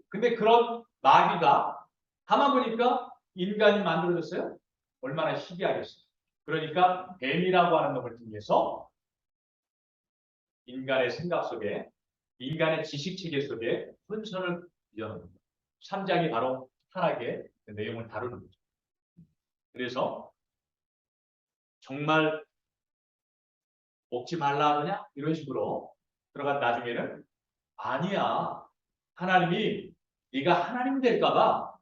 근데 그런 마귀가 가만 보니까 인간이 만들어졌어요. 얼마나 희귀하겠어요. 그러니까 뱀이라고 하는 놈을 통해서 인간의 생각 속에 인간의 지식체계 속에 혼선을 여는 겁니다. 3장이 바로 타락의 내용을 다루는 거죠. 그래서 정말 먹지 말라 하느냐? 이런 식으로 들어간 나중에는 아니야. 하나님이 네가 하나님 될까봐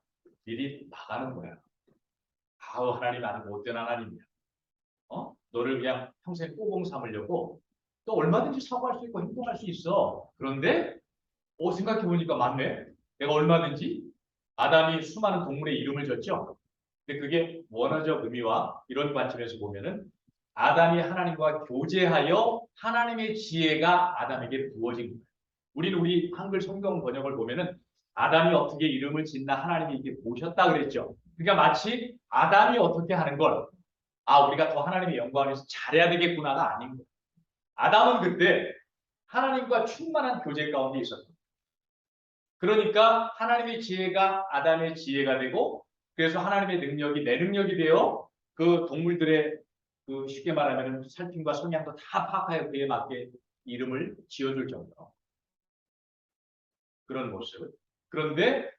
미리 나가는 거야. 아우 하나님 아주 못된 하나님이야. 너를 그냥 평생 꼬봉 삼으려고 또 얼마든지 사고할 수 있고 행동할 수 있어. 그런데 생각해보니까 맞네. 내가 얼마든지 아담이 수많은 동물의 이름을 줬죠. 근데 그게 원어적 의미와 이런 관점에서 보면은 아담이 하나님과 교제하여 하나님의 지혜가 아담에게 부어진 거예요. 우리 한글 성경 번역을 보면은 아담이 어떻게 이름을 짓나 하나님이 이렇게 보셨다 그랬죠. 그러니까 마치 아담이 어떻게 하는 걸 우리가 더 하나님의 영광을 위해서 잘해야 되겠구나가 아닌 거예요. 아담은 그때 하나님과 충만한 교제 가운데 있었어요. 그러니까 하나님의 지혜가 아담의 지혜가 되고 그래서 하나님의 능력이 내 능력이 되어 그 동물들의 그 쉽게 말하면 살핌과 성향도 다 파악하여 그에 맞게 이름을 지어줄 정도로 그런 모습. 그런데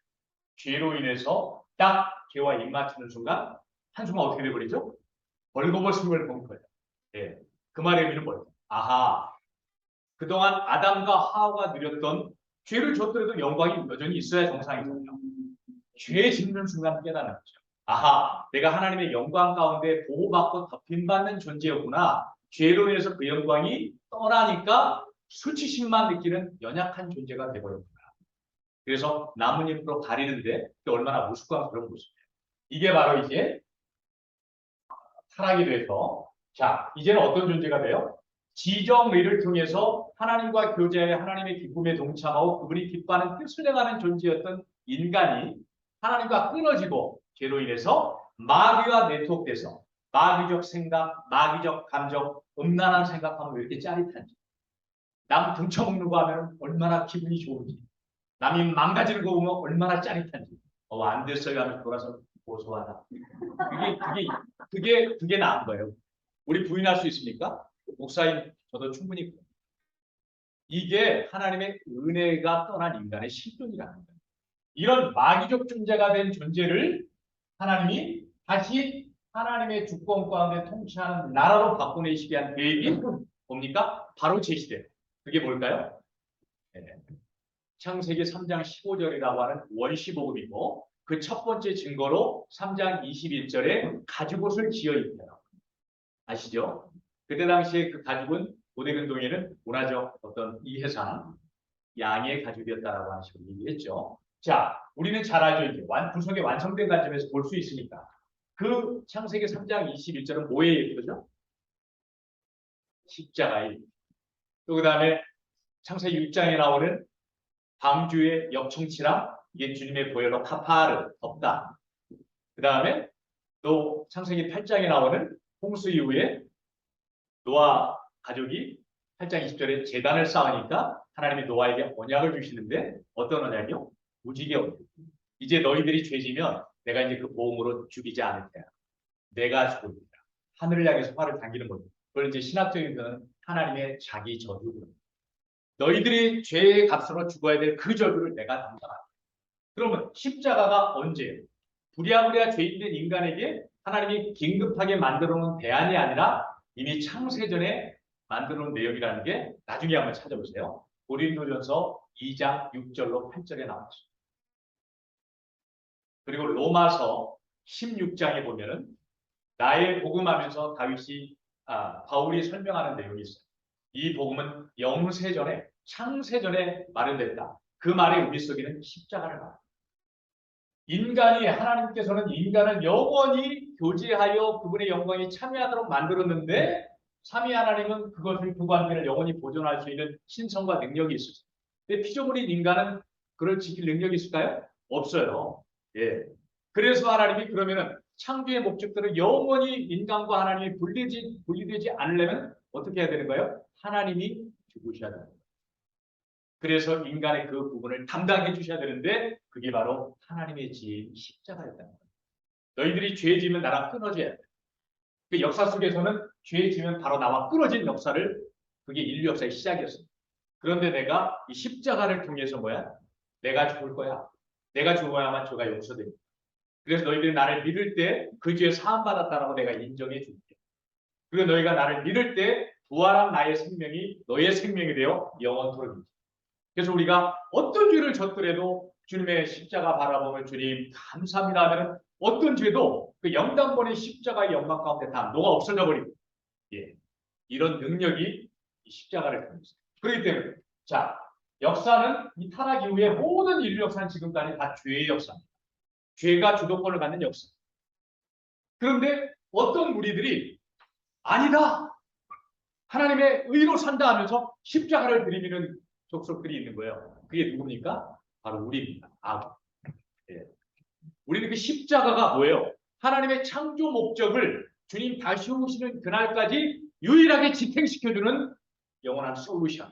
죄로 인해서 딱 죄와 입맞추는 순간 한순간 어떻게 돼버리죠? 벌거벗음을 본 거예요. 예. 그 말의 의미는 뭐예요? 아하. 그동안 아담과 하와가 누렸던 죄를 줬더라도 영광이 여전히 있어야 정상이거든요. 죄 짓는 순간 깨닫는 거죠. 아하, 내가 하나님의 영광 가운데 보호받고 덮임받는 존재였구나. 죄로 인해서 그 영광이 떠나니까 수치심만 느끼는 연약한 존재가 되버립니다. 그래서 나뭇잎으로 가리는데 그게 얼마나 우스꽝 그런 모습이에요. 이게 바로 이제 타락이 돼서 자 이제는 어떤 존재가 돼요? 지정의를 통해서 하나님과 교제하여 하나님의 기쁨에 동참하고 그분이 기뻐하는 뜻을 행하는 존재였던 인간이 하나님과 끊어지고 죄로 인해서 마귀와 네트워크돼서 마귀적 생각, 마귀적 감정, 음란한 생각하면 왜 이렇게 짜릿한지, 남 등쳐먹는 거 하면 얼마나 기분이 좋은지, 남이 망가지는 거 보면 얼마나 짜릿한지, 안 됐어요 하면 돌아서 고소하다. 그게 나은 거예요. 우리 부인할 수 있습니까? 목사님, 저도 충분히 그래요. 이게 하나님의 은혜가 떠난 인간의 실존이라는 거예요. 이런 마귀적 존재가 된 존재를 하나님이 다시 하나님의 주권 가운데 통치하는 나라로 바꿔내시기 위한 계획이 뭡니까? 바로 제시돼요. 그게 뭘까요? 네. 창세기 3장 15절이라고 하는 원시복음이고 그 첫 번째 증거로 3장 21절에 가죽옷을 지어 입혀요. 아시죠? 그때 당시에 그 가죽은 고대근동에는 문화적 어떤 이해상 양의 가죽이었다라고 하는 식으로 얘기했죠. 자, 우리는 잘 알죠. 이제 구속의 완성된 관점에서 볼 수 있으니까. 그 창세기 3장 21절은 뭐에 얘기죠? 십자가에. 또 그 다음에 창세기 6장에 나오는 방주의 역청치랑 이게 주님의 보혈로 카파를 덮다. 그 다음에 또 창세기 8장에 나오는 홍수 이후에 노아 가족이 8장 20절에 제단을 쌓으니까 하나님이 노아에게 언약을 주시는데 어떤 언약이요? 무지개 언약. 이제 너희들이 죄지면 내가 이제 그 보응으로 죽이지 않을 테야. 내가 죽을 테야. 하늘을 향해서 화를 당기는 거죠. 그걸 이제 신학적인 거는 하나님의 자기 저주입니다. 너희들이 죄의 값으로 죽어야 될 그 저주를 내가 담당한다. 그러면 십자가가 언제예요? 부랴부랴 죄인된 인간에게 하나님이 긴급하게 만들어 놓은 대안이 아니라 이미 창세전에 만들어 놓은 내용이라는 게 나중에 한번 찾아보세요. 고린도전서 2장 6절로 8절에 나왔습니다. 그리고 로마서 16장에 보면은 나의 복음하면서 바울이 설명하는 내용이 있어요. 이 복음은 영세전에 창세전에 마련됐다. 그 말의 의미 속에는 십자가를 말합니다. 하나님께서는 인간을 영원히 교제하여 그분의 영광에 참여하도록 만들었는데 삼위 하나님은 그 관계를 영원히 보존할 수 있는 신성과 능력이 있었어요. 근데 피조물인 인간은 그걸 지킬 능력이 있을까요? 없어요. 예. 그래서 하나님이 그러면은 창조의 목적들은 영원히 인간과 하나님이 분리되지 않으려면 어떻게 해야 되는 거예요? 하나님이 죽으셔야 되는 거예요. 그래서 인간의 그 부분을 담당해 주셔야 되는데 그게 바로 하나님의 지혜인 십자가였다는 거예요. 너희들이 죄 지으면 나랑 끊어져야 돼. 그 역사 속에서는 죄 지으면 바로 나와 끊어진 역사를 그게 인류 역사의 시작이었습니다. 그런데 내가 이 십자가를 통해서 내가 죽을 거야. 내가 죽어야만 죄가 용서됩니다. 그래서 너희들이 나를 믿을 때 그 죄에 사함받았다라고 내가 인정해 줄게. 그리고 너희가 나를 믿을 때 부활한 나의 생명이 너의 생명이 되어 영원토록 있다. 그래서 우리가 어떤 죄를 졌더라도 주님의 십자가 바라보면 주님 감사합니다 하면 어떤 죄도 그 영단번의 십자가의 영광 가운데 다 녹아 없어져 버리고 이런 능력이 이 십자가를 통해서 그렇기 때문에 자 역사는 이 타락 이후에 모든 인류 역사는 지금까지 다 죄의 역사입니다. 죄가 주도권을 갖는 역사. 그런데 어떤 무리들이 아니다. 하나님의 의로 산다 하면서 십자가를 들이미는 족속들이 있는 거예요. 그게 누굽니까? 바로 우리입니다. 우리는 그 십자가가 뭐예요? 하나님의 창조 목적을 주님 다시 오시는 그날까지 유일하게 지탱시켜주는 영원한 솔루션.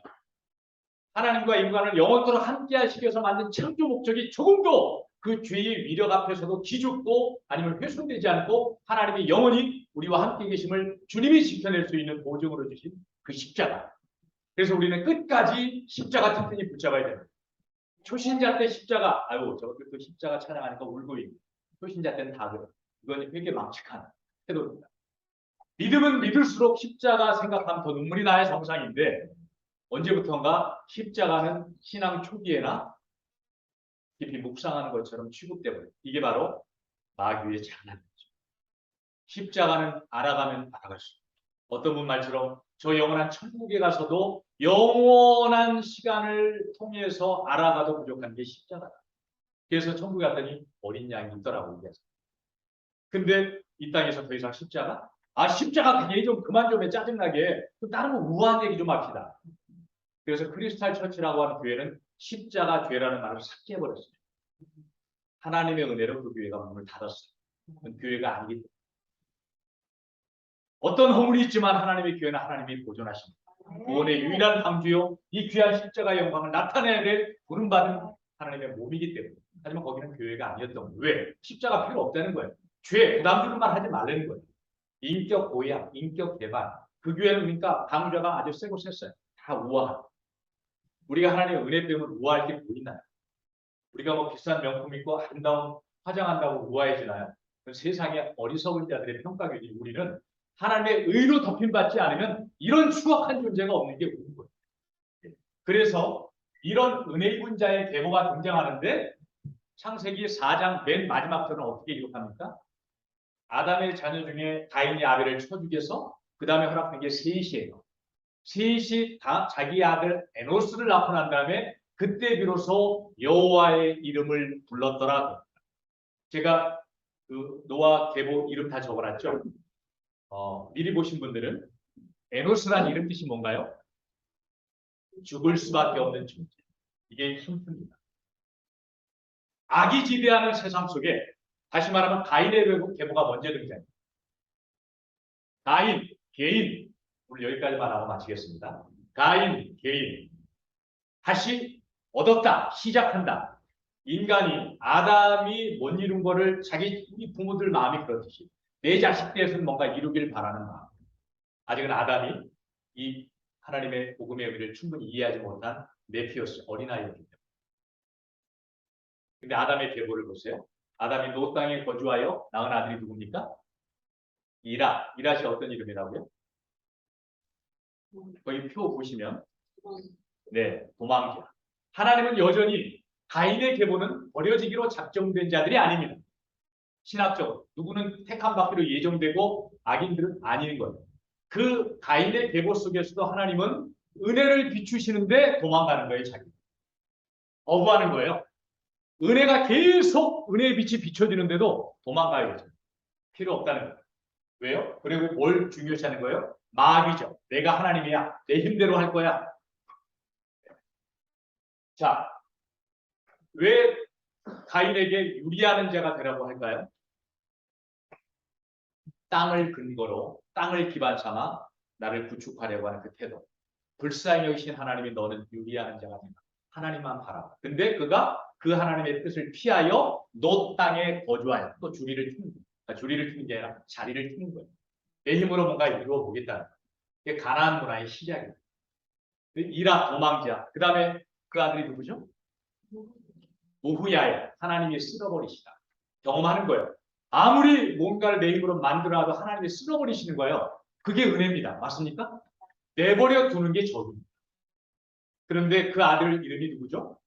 하나님과 인간을 영원토록 함께 하시기 위해서 만든 창조 목적이 조금도 그 죄의 위력 앞에서도 기죽고 아니면 훼손되지 않고 하나님이 영원히 우리와 함께 계심을 주님이 지켜낼 수 있는 보증으로 주신 그 십자가. 그래서 우리는 끝까지 십자가 튼튼히 붙잡아야 됩니다. 초신자 때 십자가, 저것들 또 십자가 찬양하니까 울고 있고 초신자 때는 다 그래요. 이건 되게 망측한 태도입니다. 믿음은 믿을수록 십자가 생각하면 더 눈물이 나야 정상인데 언제부턴가 십자가는 신앙 초기에나 깊이 묵상하는 것처럼 취급되고 이게 바로 마귀의 장난이죠. 십자가는 알아가면 알아갈수록 어떤 분 말처럼 저 영원한 천국에 가서도 영원한 시간을 통해서 알아가도 부족한 게 십자가다. 그래서 천국에 갔더니 어린 양이 있더라고요. 근데 이 땅에서 더 이상 십자가? 십자가 얘기 좀 그만 좀 해. 짜증나게. 또 다른 거 우아한 얘기 좀 합시다. 그래서 크리스탈 처치라고 하는 교회는 십자가 죄라는 말을 삭제해버렸어요. 하나님의 은혜로 그 교회가 문을 닫았어요. 그건 교회가 아니기 때문에. 어떤 허물이 있지만 하나님의 교회는 하나님이 보존하십니다. 구원의 유일한 방주요, 이 귀한 십자가의 영광을 나타내야 될 부름받은 하나님의 몸이기 때문에. 하지만 거기는 교회가 아니었던 거예요. 왜? 십자가 필요 없다는 거예요. 죄, 부담 주는 말 하지 말라는 거예요. 인격 고양, 인격 개발. 그 교회는 그러니까 강좌가 아주 세고 셌어요. 다 우아한. 우리가 하나님의 은혜 때문에 우아할 게 보이나요? 우리가 뭐 비싼 명품 입고 아름다운 화장한다고 우아해지나요? 세상의 어리석은 자들의 평가기지. 우리는 하나님의 의로 덮임받지 않으면 이런 추악한 존재가 없는 게 우리인 거예요. 그래서 이런 은혜 입은 자의 계보가 등장하는데 창세기 4장 맨 마지막 절은 어떻게 기록합니까? 아담의 자녀 중에 가인이 아벨을 쳐 죽여서 그 다음에 허락한 게 셋이에요. 셋이 다 자기 아들 에노스를 낳고 난 다음에 그때 비로소 여호와의 이름을 불렀더라. 제가 그 노아 계보 이름 다 적어놨죠. 미리 보신 분들은 에노스란 이름 뜻이 뭔가요? 죽을 수밖에 없는 존재. 이게 힌트입니다. 악이 지배하는 세상 속에 다시 말하면 가인의 계보가 먼저 등장합니다. 가인, 개인. 오늘 여기까지만 하고 마치겠습니다. 가인, 개인. 다시 얻었다, 시작한다. 인간이 아담이 못 이룬 거를 자기 부모들 마음이 그렇듯이 내 자식 대해서는 뭔가 이루길 바라는 마음. 아직은 아담이 이 하나님의 복음의 의미를 충분히 이해하지 못한 네피오스 어린아이였기 때문에. 근데 아담의 계보를 보세요. 아담이 노 땅에 거주하여 낳은 아들이 누굽니까? 이라. 이라시 어떤 이름이라고요? 거기 표 보시면 네, 도망자. 하나님은 여전히 가인의 계보는 버려지기로 작정된 자들이 아닙니다. 신학적으로. 누구는 택함 받기로 예정되고 악인들은 아닌 거예요. 그 가인의 계보 속에서도 하나님은 은혜를 비추시는데 도망가는 거예요. 자기. 거부하는 거예요. 은혜가 계속 은혜의 빛이 비춰지는데도 도망가요. 필요 없다는 거예요. 왜요? 그리고 뭘 중요시하는 거예요? 마귀죠. 내가 하나님이야. 내 힘대로 할 거야. 자, 왜 가인에게 유리하는 자가 되라고 할까요? 땅을 근거로, 땅을 기반 삼아 나를 구축하려고 하는 그 태도. 불쌍히 여기신 하나님이 너는 유리하는 자가 된다. 하나님만 바라봐. 근데 그가 그 하나님의 뜻을 피하여 노 땅에 거주하여 또 주리를 트는 거예요. 그러니까 주리를 트는 게 아니라 자리를 트는 거예요. 내 힘으로 뭔가 이루어 보겠다는 거예요. 이게 가나안 문화의 시작이에요. 이라 도망자. 그 다음에 그 아들이 누구죠? 오후야에 하나님이 쓸어버리시다. 경험하는 거예요. 아무리 뭔가를 내 힘으로 만들어도 하나님이 쓸어버리시는 거예요. 그게 은혜입니다. 맞습니까? 내버려 두는 게 저주입니다. 그런데 그 아들 이름이 누구죠?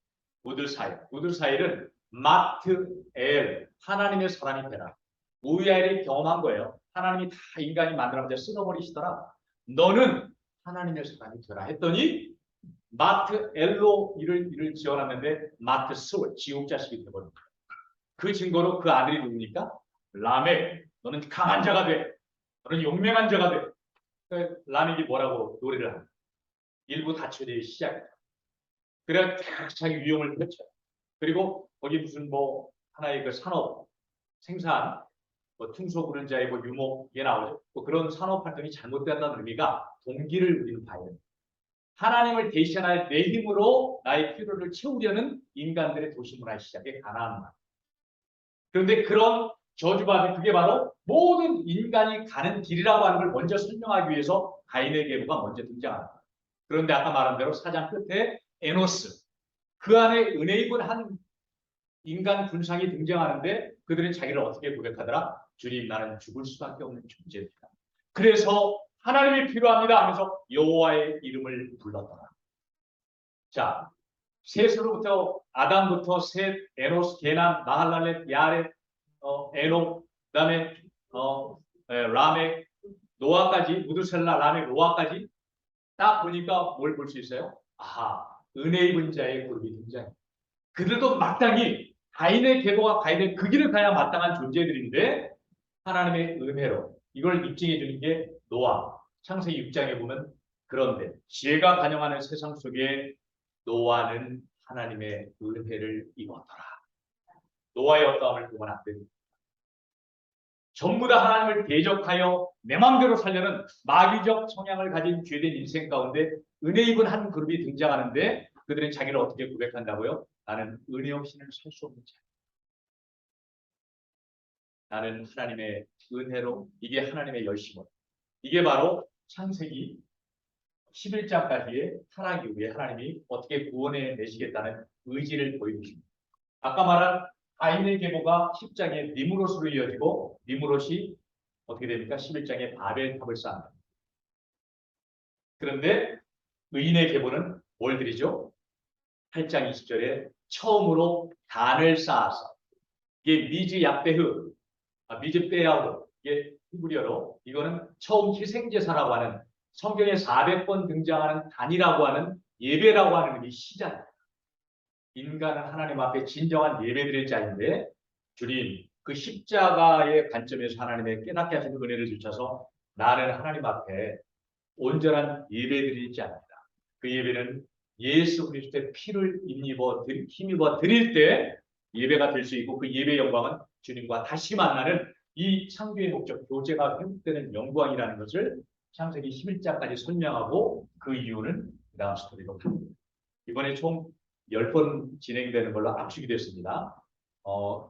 우드사일. 우드사일은 마트엘, 하나님의 사람이 되라. 오후야엘이 경험한 거예요. 하나님이 다 인간이 만들어서 쓸어버리시더라. 너는 하나님의 사람이 되라 했더니 마트엘로 이를 지어놨는데 마트스월, 지옥 자식이 되버린 거예요. 그 증거로 그 아들이 누굽니까? 라멕, 너는 강한 자가 돼. 너는 용맹한 자가 돼. 라멕이 뭐라고 노래를 합니다. 일부 다처제의 시작이다. 그래 자기 위용을 펼쳐요. 그리고 거기 무슨 뭐 하나의 그 산업, 생산, 뭐 퉁소부른자의 뭐 유목 이게 나오죠. 뭐 그런 산업 활동이 잘못된다는 의미가 동기를 우리는 봐야 됩니다. 하나님을 대신하여 내 힘으로 나의 필요를 채우려는 인간들의 도시문화의 시작에 가나안 문화. 그런데 그런 저주받은 그게 바로 모든 인간이 가는 길이라고 하는 걸 먼저 설명하기 위해서 가인의 계보가 먼저 등장합니다. 그런데 아까 말한 대로 4장 끝에 에노스, 그 안에 은혜 입은 한 인간 군상이 등장하는데 그들은 자기를 어떻게 고백하더라? 주님, 나는 죽을 수밖에 없는 존재입니다. 그래서 하나님이 필요합니다 하면서 여호와의 이름을 불렀더라. 자, 셋으로부터 아담부터 셋, 에노스, 게남, 마할랄렛, 야렛, 에녹, 그다음에 라멕, 노아까지, 무드셀라, 라멕, 노아까지 딱 보니까 뭘 볼 수 있어요? 아하, 은혜 입은 자의 그룹이 등장해요. 그들도 마땅히 가인의 계보가 가인의 그 길을 가야 마땅한 존재들인데 하나님의 은혜로 이걸 입증해 주는 게 노아. 창세기 6장에 보면 그런데 지혜가 간영하는 세상 속에 노아는 하나님의 은혜를 입었더라. 노아의 어떠함을 보면 안 됩니다. 전부 다 하나님을 대적하여 내 마음대로 살려는 마귀적 성향을 가진 죄된 인생 가운데 은혜 입은 한 그룹이 등장하는데 그들은 자기를 어떻게 고백한다고요? 나는 은혜 없이는 살 수 없는 자. 나는 하나님의 은혜로 이게 하나님의 열심으로 이게 바로 창세기 11장까지의 타락 이후에 하나님이 어떻게 구원해 내시겠다는 의지를 보여주십니다. 아까 말한 가인의 계보가 10장에 니무롯으로 이어지고 니무롯이 어떻게 됩니까? 11장에 바벨탑을 쌓는다. 그런데 의인의 계보는 뭘 드리죠? 8장 20절에 처음으로 단을 쌓아서 이게 미즈 야베흐, 미즈 베야흐 이게 히브리어로 이거는 처음 희생제사라고 하는 성경에 400번 등장하는 단이라고 하는 예배라고 하는 의미 시작입니다. 인간은 하나님 앞에 진정한 예배드릴 자인데 주님 그 십자가의 관점에서 하나님의 깨닫게 하시는 은혜를 주셔서 나는 하나님 앞에 온전한 예배드릴 자입니다. 그 예배는 예수 그리스도의 피를 힘입어 드릴 때 예배가 될 수 있고 그 예배의 영광은 주님과 다시 만나는 이 창조의 목적 교제가 회복되는 영광이라는 것을 창세기 11장까지 설명하고 그 이유는 그 다음 스토리로 갑니다. 이번에 총 10번 진행되는 걸로 압축이 됐습니다.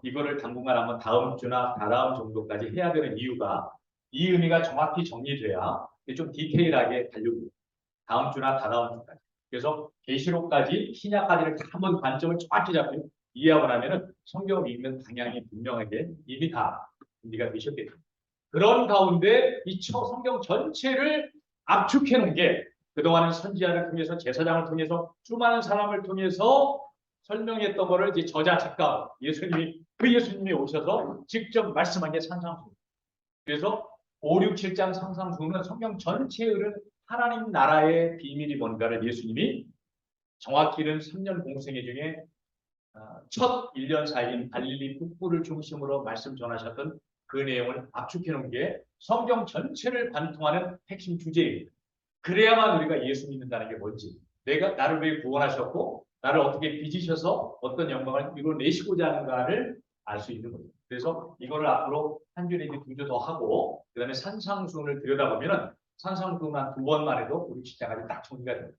이거를 당분간 한번 다음 주나 다다음 정도까지 해야 되는 이유가 이 의미가 정확히 정리돼야 좀 디테일하게 다루고 다음 주나 다다음 주까지. 그래서 계시록까지 신약까지를 한번 관점을 정확히 잡고 이해하고 나면은 성경을 읽는 방향이 분명하게 이미 다 준비가 되셨겠죠. 그런 가운데 이 성경 전체를 압축해 놓은 게 그동안은 선지자를 통해서 제사장을 통해서 수많은 사람을 통해서 설명했던 거를 이제 저자 작가 예수님이 오셔서 직접 말씀한 게 산상수. 그래서 5, 6, 7장 상상수는 성경 전체에 흐른 하나님 나라의 비밀이 뭔가를 예수님이 정확히는 3년 공생애 중에 첫 1년 사이인 갈릴리 북부를 중심으로 말씀 전하셨던 그 내용을 압축해 놓은 게 성경 전체를 관통하는 핵심 주제입니다. 그래야만 우리가 예수 믿는다는 게 뭔지, 내가 나를 왜 구원하셨고 나를 어떻게 빚으셔서 어떤 영광을 이뤄내시고자 하는가를 알 수 있는 거죠. 그래서 이거를 앞으로 한 주에 이제 2주 더 하고 그다음에 산상수훈을 들여다보면은 산상수훈 한 2번만 해도 우리 진짜까지 딱 정리가 됩니다.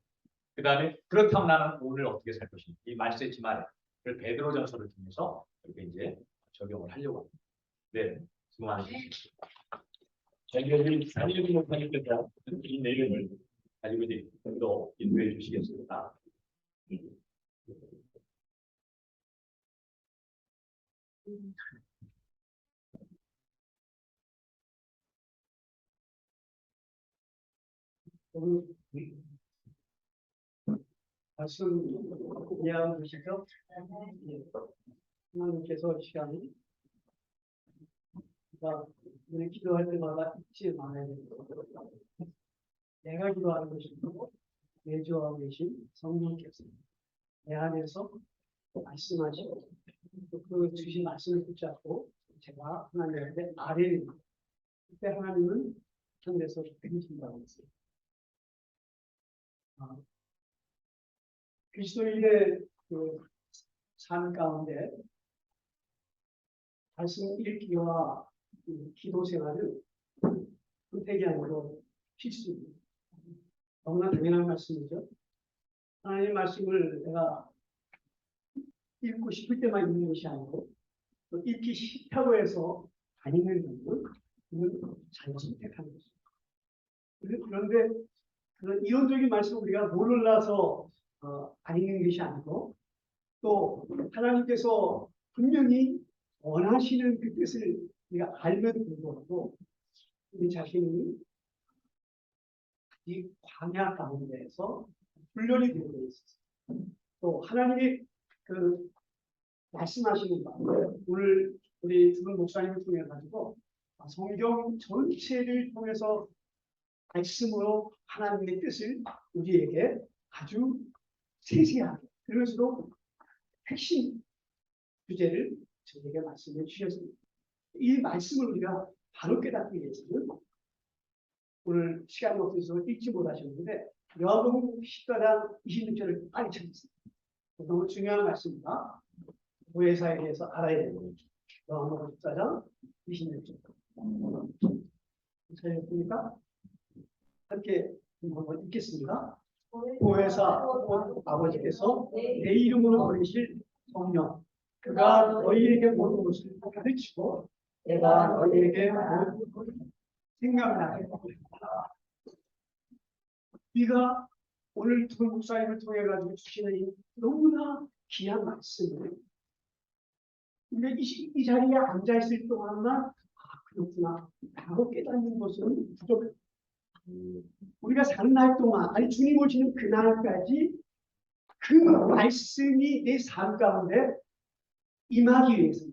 그다음에 그렇다면 나는 오늘 어떻게 살 것인가 이 말세지 말에 그 베드로전서를 통해서 이렇게 이제 적용을 하려고 합니다. 네, 수고 많으셨습니다. 저희들이 살리는 목사님께서 이 내용을 가지고 이제 또 인도해 주시겠습니다. 말씀 이해하고 계시죠? 하나님께서 시간이 우리 기도할 때마다 잊지 말아야 됩니다. 내가 기도하는 것이 아니고 내주하고 계신 성령께서 내 안에서 말씀하시고 그 주신 말씀을 붙잡고 제가 하나님한테 아뢰는 그때 하나님은 하늘에서 들으신다고 했어요. 그리스도인의 그 삶 가운데 말씀 읽기와 기도 생활은 선택이 아니고 필수입니다. 너무나 당연한 말씀이죠. 하나님의 말씀을 내가 읽고 싶을 때만 읽는 것이 아니고 또 읽기 싫다고 해서 안 읽는 것은 그건 잘못 선택하는 것입니다. 그런데 그런 이론적인 말씀을 우리가 몰라서 안 읽는 것이 아니고 또 하나님께서 분명히 원하시는 그 뜻을 우리가 알면도 불구하고 우리 자신이 이 광야 가운데에서 훈련이 되고 있었어요. 또 하나님이 그 말씀하시는 바 오늘 우리 두 분 목사님을 통해 가지고 성경 전체를 통해서 말씀으로 하나님의 뜻을 우리에게 아주 세세하게 그럴수록 핵심 주제를 저에게 말씀해 주셨습니다. 이 말씀을 우리가 바로 깨닫기 위해서는 오늘 시간이 없어서 읽지 못하셨는데 요한복음 10장 26절을 빨리 찾겠습니다. 너무 중요한 말씀입니다. 보혜사에 대해서 알아야 되는 요한복음 10장 26절. 찾으셨습니까? 함께 한번 읽겠습니다. 보혜사 아버지께서 내 이름으로 보내실 성령 그가 너희에게 모든 것을 가르치고 내가 너희에게 모든 것을 생각나게 하리라. 우리가 오늘 두 목사님을 통해 가지고 주시는 이 너무나 귀한 말씀을 우리가 이 자리에 앉아 있을 동안만 그렇구나 라고 깨닫는 것은 부족해. 우리가 사는 날 동안 아니 주님 오시는 그날까지 그 말씀이 내 삶 가운데 임하기 위해서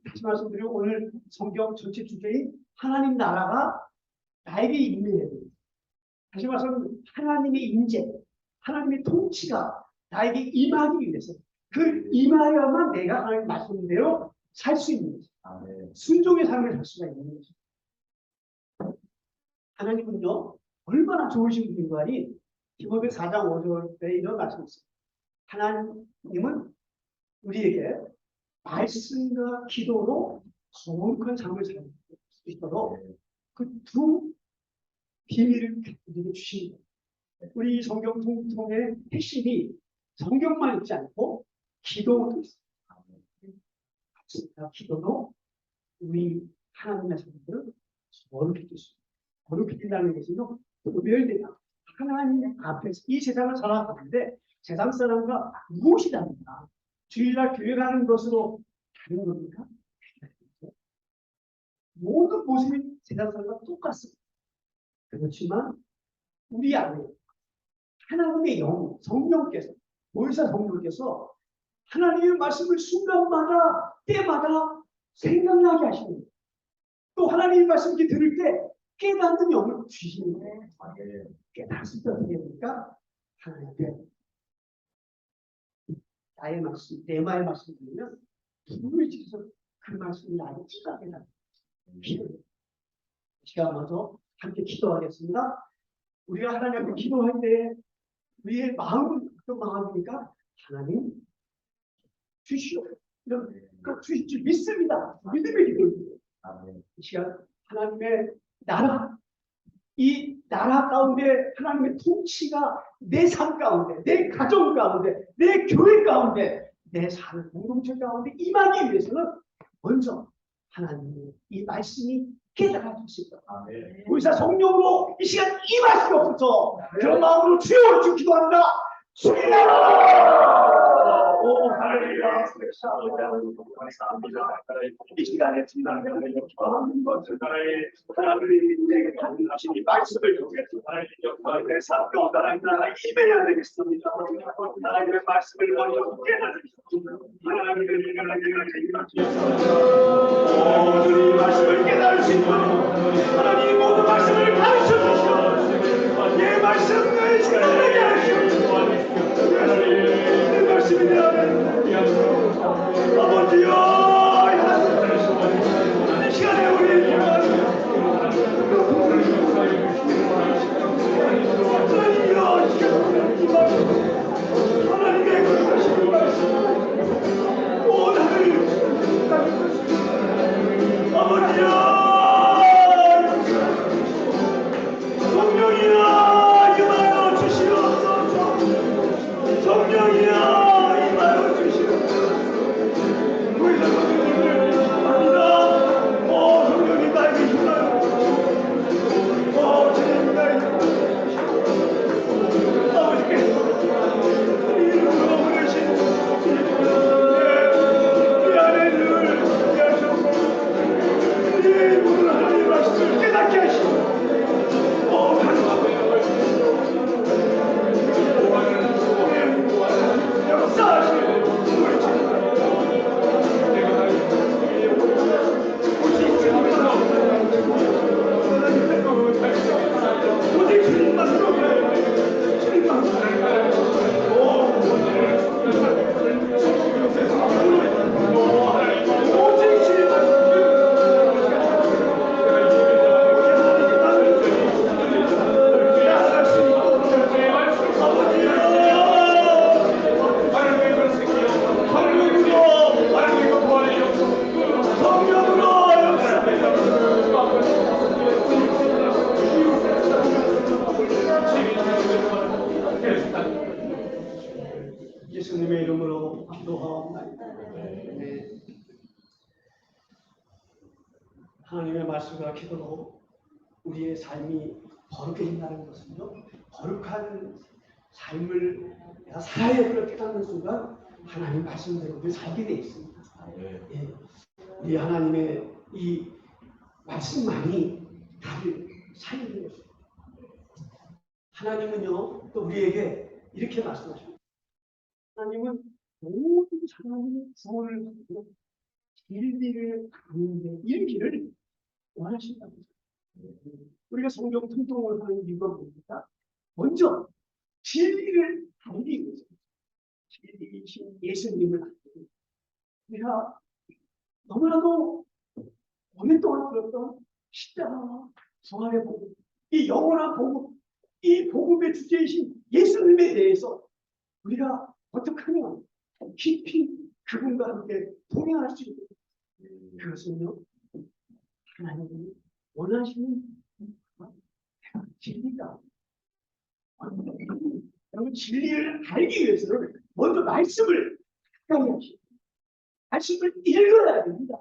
다시 말씀드리면 오늘 성경 전체 주제인 하나님 나라가 나에게 임해야 돼요. 다시 말해서 하나님의 임재, 하나님의 통치가 나에게 임하기 위해서 그 임하여만 내가 하나님 말씀대로 살 수 있는 거죠. 순종의 삶을 살 수가 있는 거죠. 하나님은요 얼마나 좋으신 분인가니 디모데 4장 5절에 이런 말씀이 있어요. 하나님은 우리에게 말씀과 기도로 거룩한 삶을 살 수 있도록 그 두 비밀을 우리에게 주신 거예요. 우리 성경 통통의 핵심이 성경만 있지 않고 기도도 있어요. 말씀과 기도로 우리 하나님의 사람들을 거룩히 뜰 수 있어요. 거룩히 뜬다는 것은요 구별되다. 하나님 앞에서 이 세상을 살아가는데 세상 사람과 무엇이 다른가? 주일날 교회 가는 것으로 다른 겁니까? 모든 모습이 세상 사람과 똑같습니다. 그렇지만 우리 안에 하나님의 영, 성령께서 보혜사 성령께서 하나님의 말씀을 순간마다 때마다 생각나게 하시는 거예요. 또 하나님의 말씀을 들을 때 깨닫는 영을 주시는 거예요. 깨닫을 때 어떻게 됩니까? 하나님께 나의 말씀, 내 말의 말씀을 들으면 불을 지켜서 그 말씀이 나에게 찌가게 나요. 시간 와서 함께 기도하겠습니다. 우리가 하나님 앞에 기도할 때 우리의 마음은 어떤 마음입니까? 하나님 주시오. 이런 주실 줄 믿습니다. 믿음의 기도입니다. 이 시간 하나님의 나라, 이 나라 가운데 하나님의 통치가 내 삶 가운데, 내 가정 가운데, 내 교회 가운데, 내 삶 공동체 가운데 임하기 위해서는 먼저 하나님의 이 말씀이 깨달아졌습니다. 보혜사 성령으로 이 시간 임하시옵소서. 그런 마음으로 주여 주 기도합니다. 주여! 오 할렐루야. 감사합니다. 이 시간에 진단되는 것을 하나님이 내게 하신 이 말씀을 통해서 하나님의 삶 가운데 하나님 임해야 되겠습니다. 하나님의 말씀을 먼저 깨달으시옵소서. 하나님의 모든 말씀을 깨달을 수 있도록 하나님 모든 말씀을 가르쳐 주시옵소서. 내 말씀을 깨달게 하시옵소서. 내 말씀이 내 안에 아버지여 이 시간에 우리 하나님의 거룩하신 말씀 온 하늘 아버지여 성령이여 임하여 주시옵소서. 성령이여 임하여 주시옵소서. 성령이 나에게 임하여 주시옵소서. 주님 나에게 아버지께서 하나님의 말씀과 기도로 우리의 삶이 거룩해진다는 것은요, 거룩한 삶을 내가 살아야 그렇게 깨닫는 순간 하나님 말씀대로 우리 살게 돼 있습니다. 예. 우리 하나님의 이 말씀만이 나를 살리는 것입니다. 하나님은요, 또 우리에게 이렇게 말씀하십니다. 하나님은 모든 사람이 구원을 받고 진리를 아는데 이 길을 원하신다고. 우리가 성경 통독을 하는 이유가 뭡니까? 먼저 진리를 알기 위해서 진리이신 예수님을 알기. 우리가 너무나도 오랫동안 들었던 십자가와 부활의 복음, 이 영원한 복음, 이 복음의 주제이신 예수님에 대해서 우리가 어떻게 하면 깊이 그분과 함께 동행할 수 있는 그것은요, 하나님이 원하시는 진리가. 여러분, 진리를 알기 위해서는 먼저 말씀을 가까이 하시고 말씀을 읽어야 됩니다.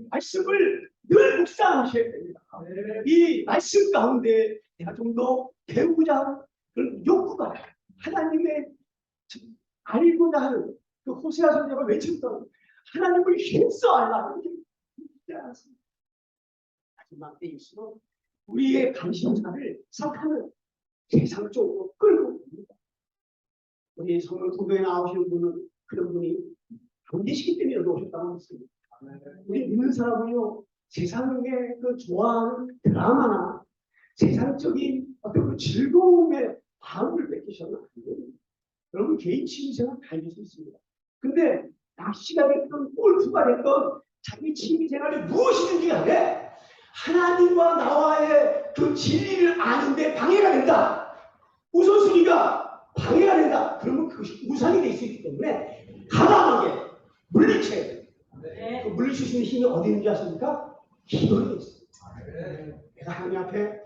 말씀을 늘 묵상하셔야 됩니다. 이 말씀 가운데 내가 좀 더 배우고자 하는 그런 욕구가 하나님의 알고자 하는 그 호세아 선지자가 외쳤던 하나님을 힘써 알라는 게 있지 않았습니다. 마지막 때일수록 우리의 관심사를 생각하는 세상 쪽으로 끌고 옵니다. 우리 성령 통도에 나오시는 분은 그런 분이 안 계시기 때문에 여기 오셨다고 했습니다. 우리 믿는 사람은요, 세상에 그 좋아하는 드라마나 세상적인 어떤 그 즐거움의 마음을 뺏기셔는 안 됩니다. 여러분 개인 취미생활 가질 수 있습니다. 근데 낚시가 됐건 골프가 됐건 자기 취미생활이 무엇이든지 간에 하나님과 나와의 그 진리를 아는데 방해가 된다. 우선순위가 방해가 된다. 그러면 그것이 우상이 될 수 있기 때문에 가담하게 물리쳐야 돼요. 그 물리칠 수 있는 힘이 어디 있는지 아십니까? 기도에 있어요. 내가 하나님 앞에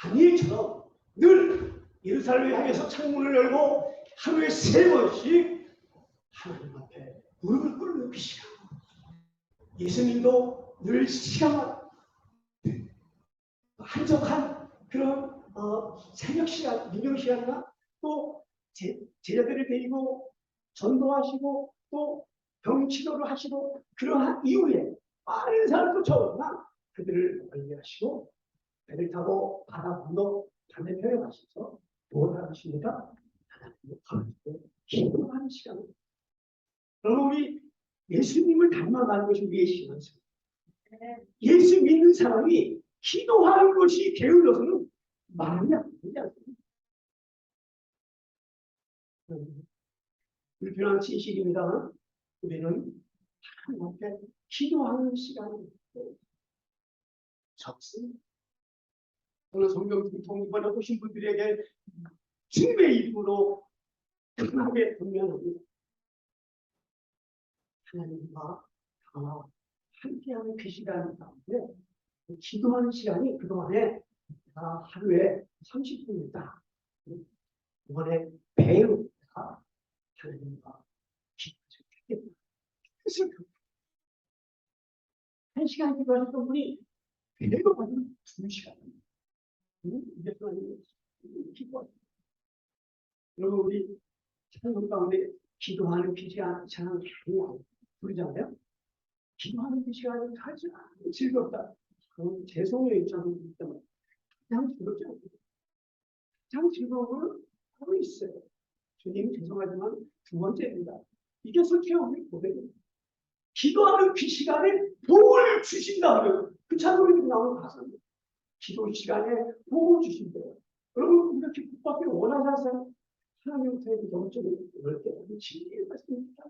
다니엘처럼 늘 예루살렘을 향해서 창문을 열고 하루에 3번씩 하나님 앞에 무릎을 꿇는 그 시간. 예수님도 늘 시간만 한적한 그런 새벽 시간, 민경 시간이나 또 제자들을 데리고 전도하시고 또 병치료를 하시고 그러한 이후에 많은 사람을 쫓아오지만 그들을 멀리하시고 배를 타고 바다 건너 반대편에 가셔서 무엇을 하십니까? 하나님을 가르치고 기도하는 시간입니다. 여러분 우리 예수님을 닮아가는 것이 우리의 시간입니다. 예수 믿는 사람이 기도하는 것이 게을러서는 말이 안 되지 않습니까? 불편한 진실입니다. 우리는 하나님 앞에 기도하는 시간이 적습니다. 오늘 성경 통독을 해보신 분들에게 주님의 이름으로 강하게 분명합니다. 하나님과 함께하는 그 시간 가운데 기도하는 시간이 그동안에 하루에 30분이다. 이번에 배우가 하나님과 기도하겠다. 그래서 한 시간 기도하셨던 분이 배우가 받으면 2시간입니다. 이제 기도하십니다. 여러분 우리 찬송 가운데 기도하는 그 시간 참 부르잖아요. 기도하는 그 시간이 가장 즐겁다. 그건 죄송해요 입장이기 때문에 가장 즐겁지 않습니다. 가장 즐거운 건 하고 있어요. 주님 죄송하지만 2번째입니다. 이게 솔직히 우리 고백입니다. 기도하는 그 시간에 복을 주신다. 그 찬송에 나오는 가사입니다. 기도 시간에 복을 주신대요. 여러분 이렇게 복받기를 원하지 않아요? 하나님부터 영적으로 넓게 진리의 말씀입니다.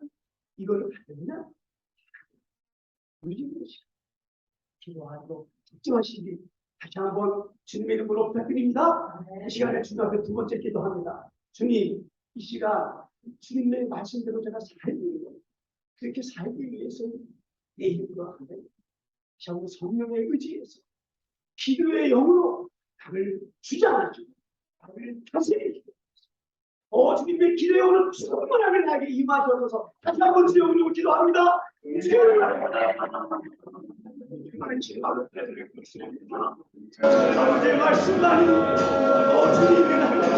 이걸 받으면 우리의 시간 기도하고 집중하시기 다시 한번 주님의 이름으로 부탁드립니다. 이 시간에 주님 앞에 2번째 기도합니다. 주님 이 시간 주님의 말씀대로 제가 살기 위해 그렇게 살기 위해서 내 힘으로 하는 그 성령의 의지에서 기도의 영으로 나를 주장하시고 나를 다스리시고 주님의 기도의 영으로 충만하게 나에게 임하셔서 다시 한번 주여 기도합니다. 말씀을 제가 해드릴 것입니다. 아버지의 말씀만이 주님의 나라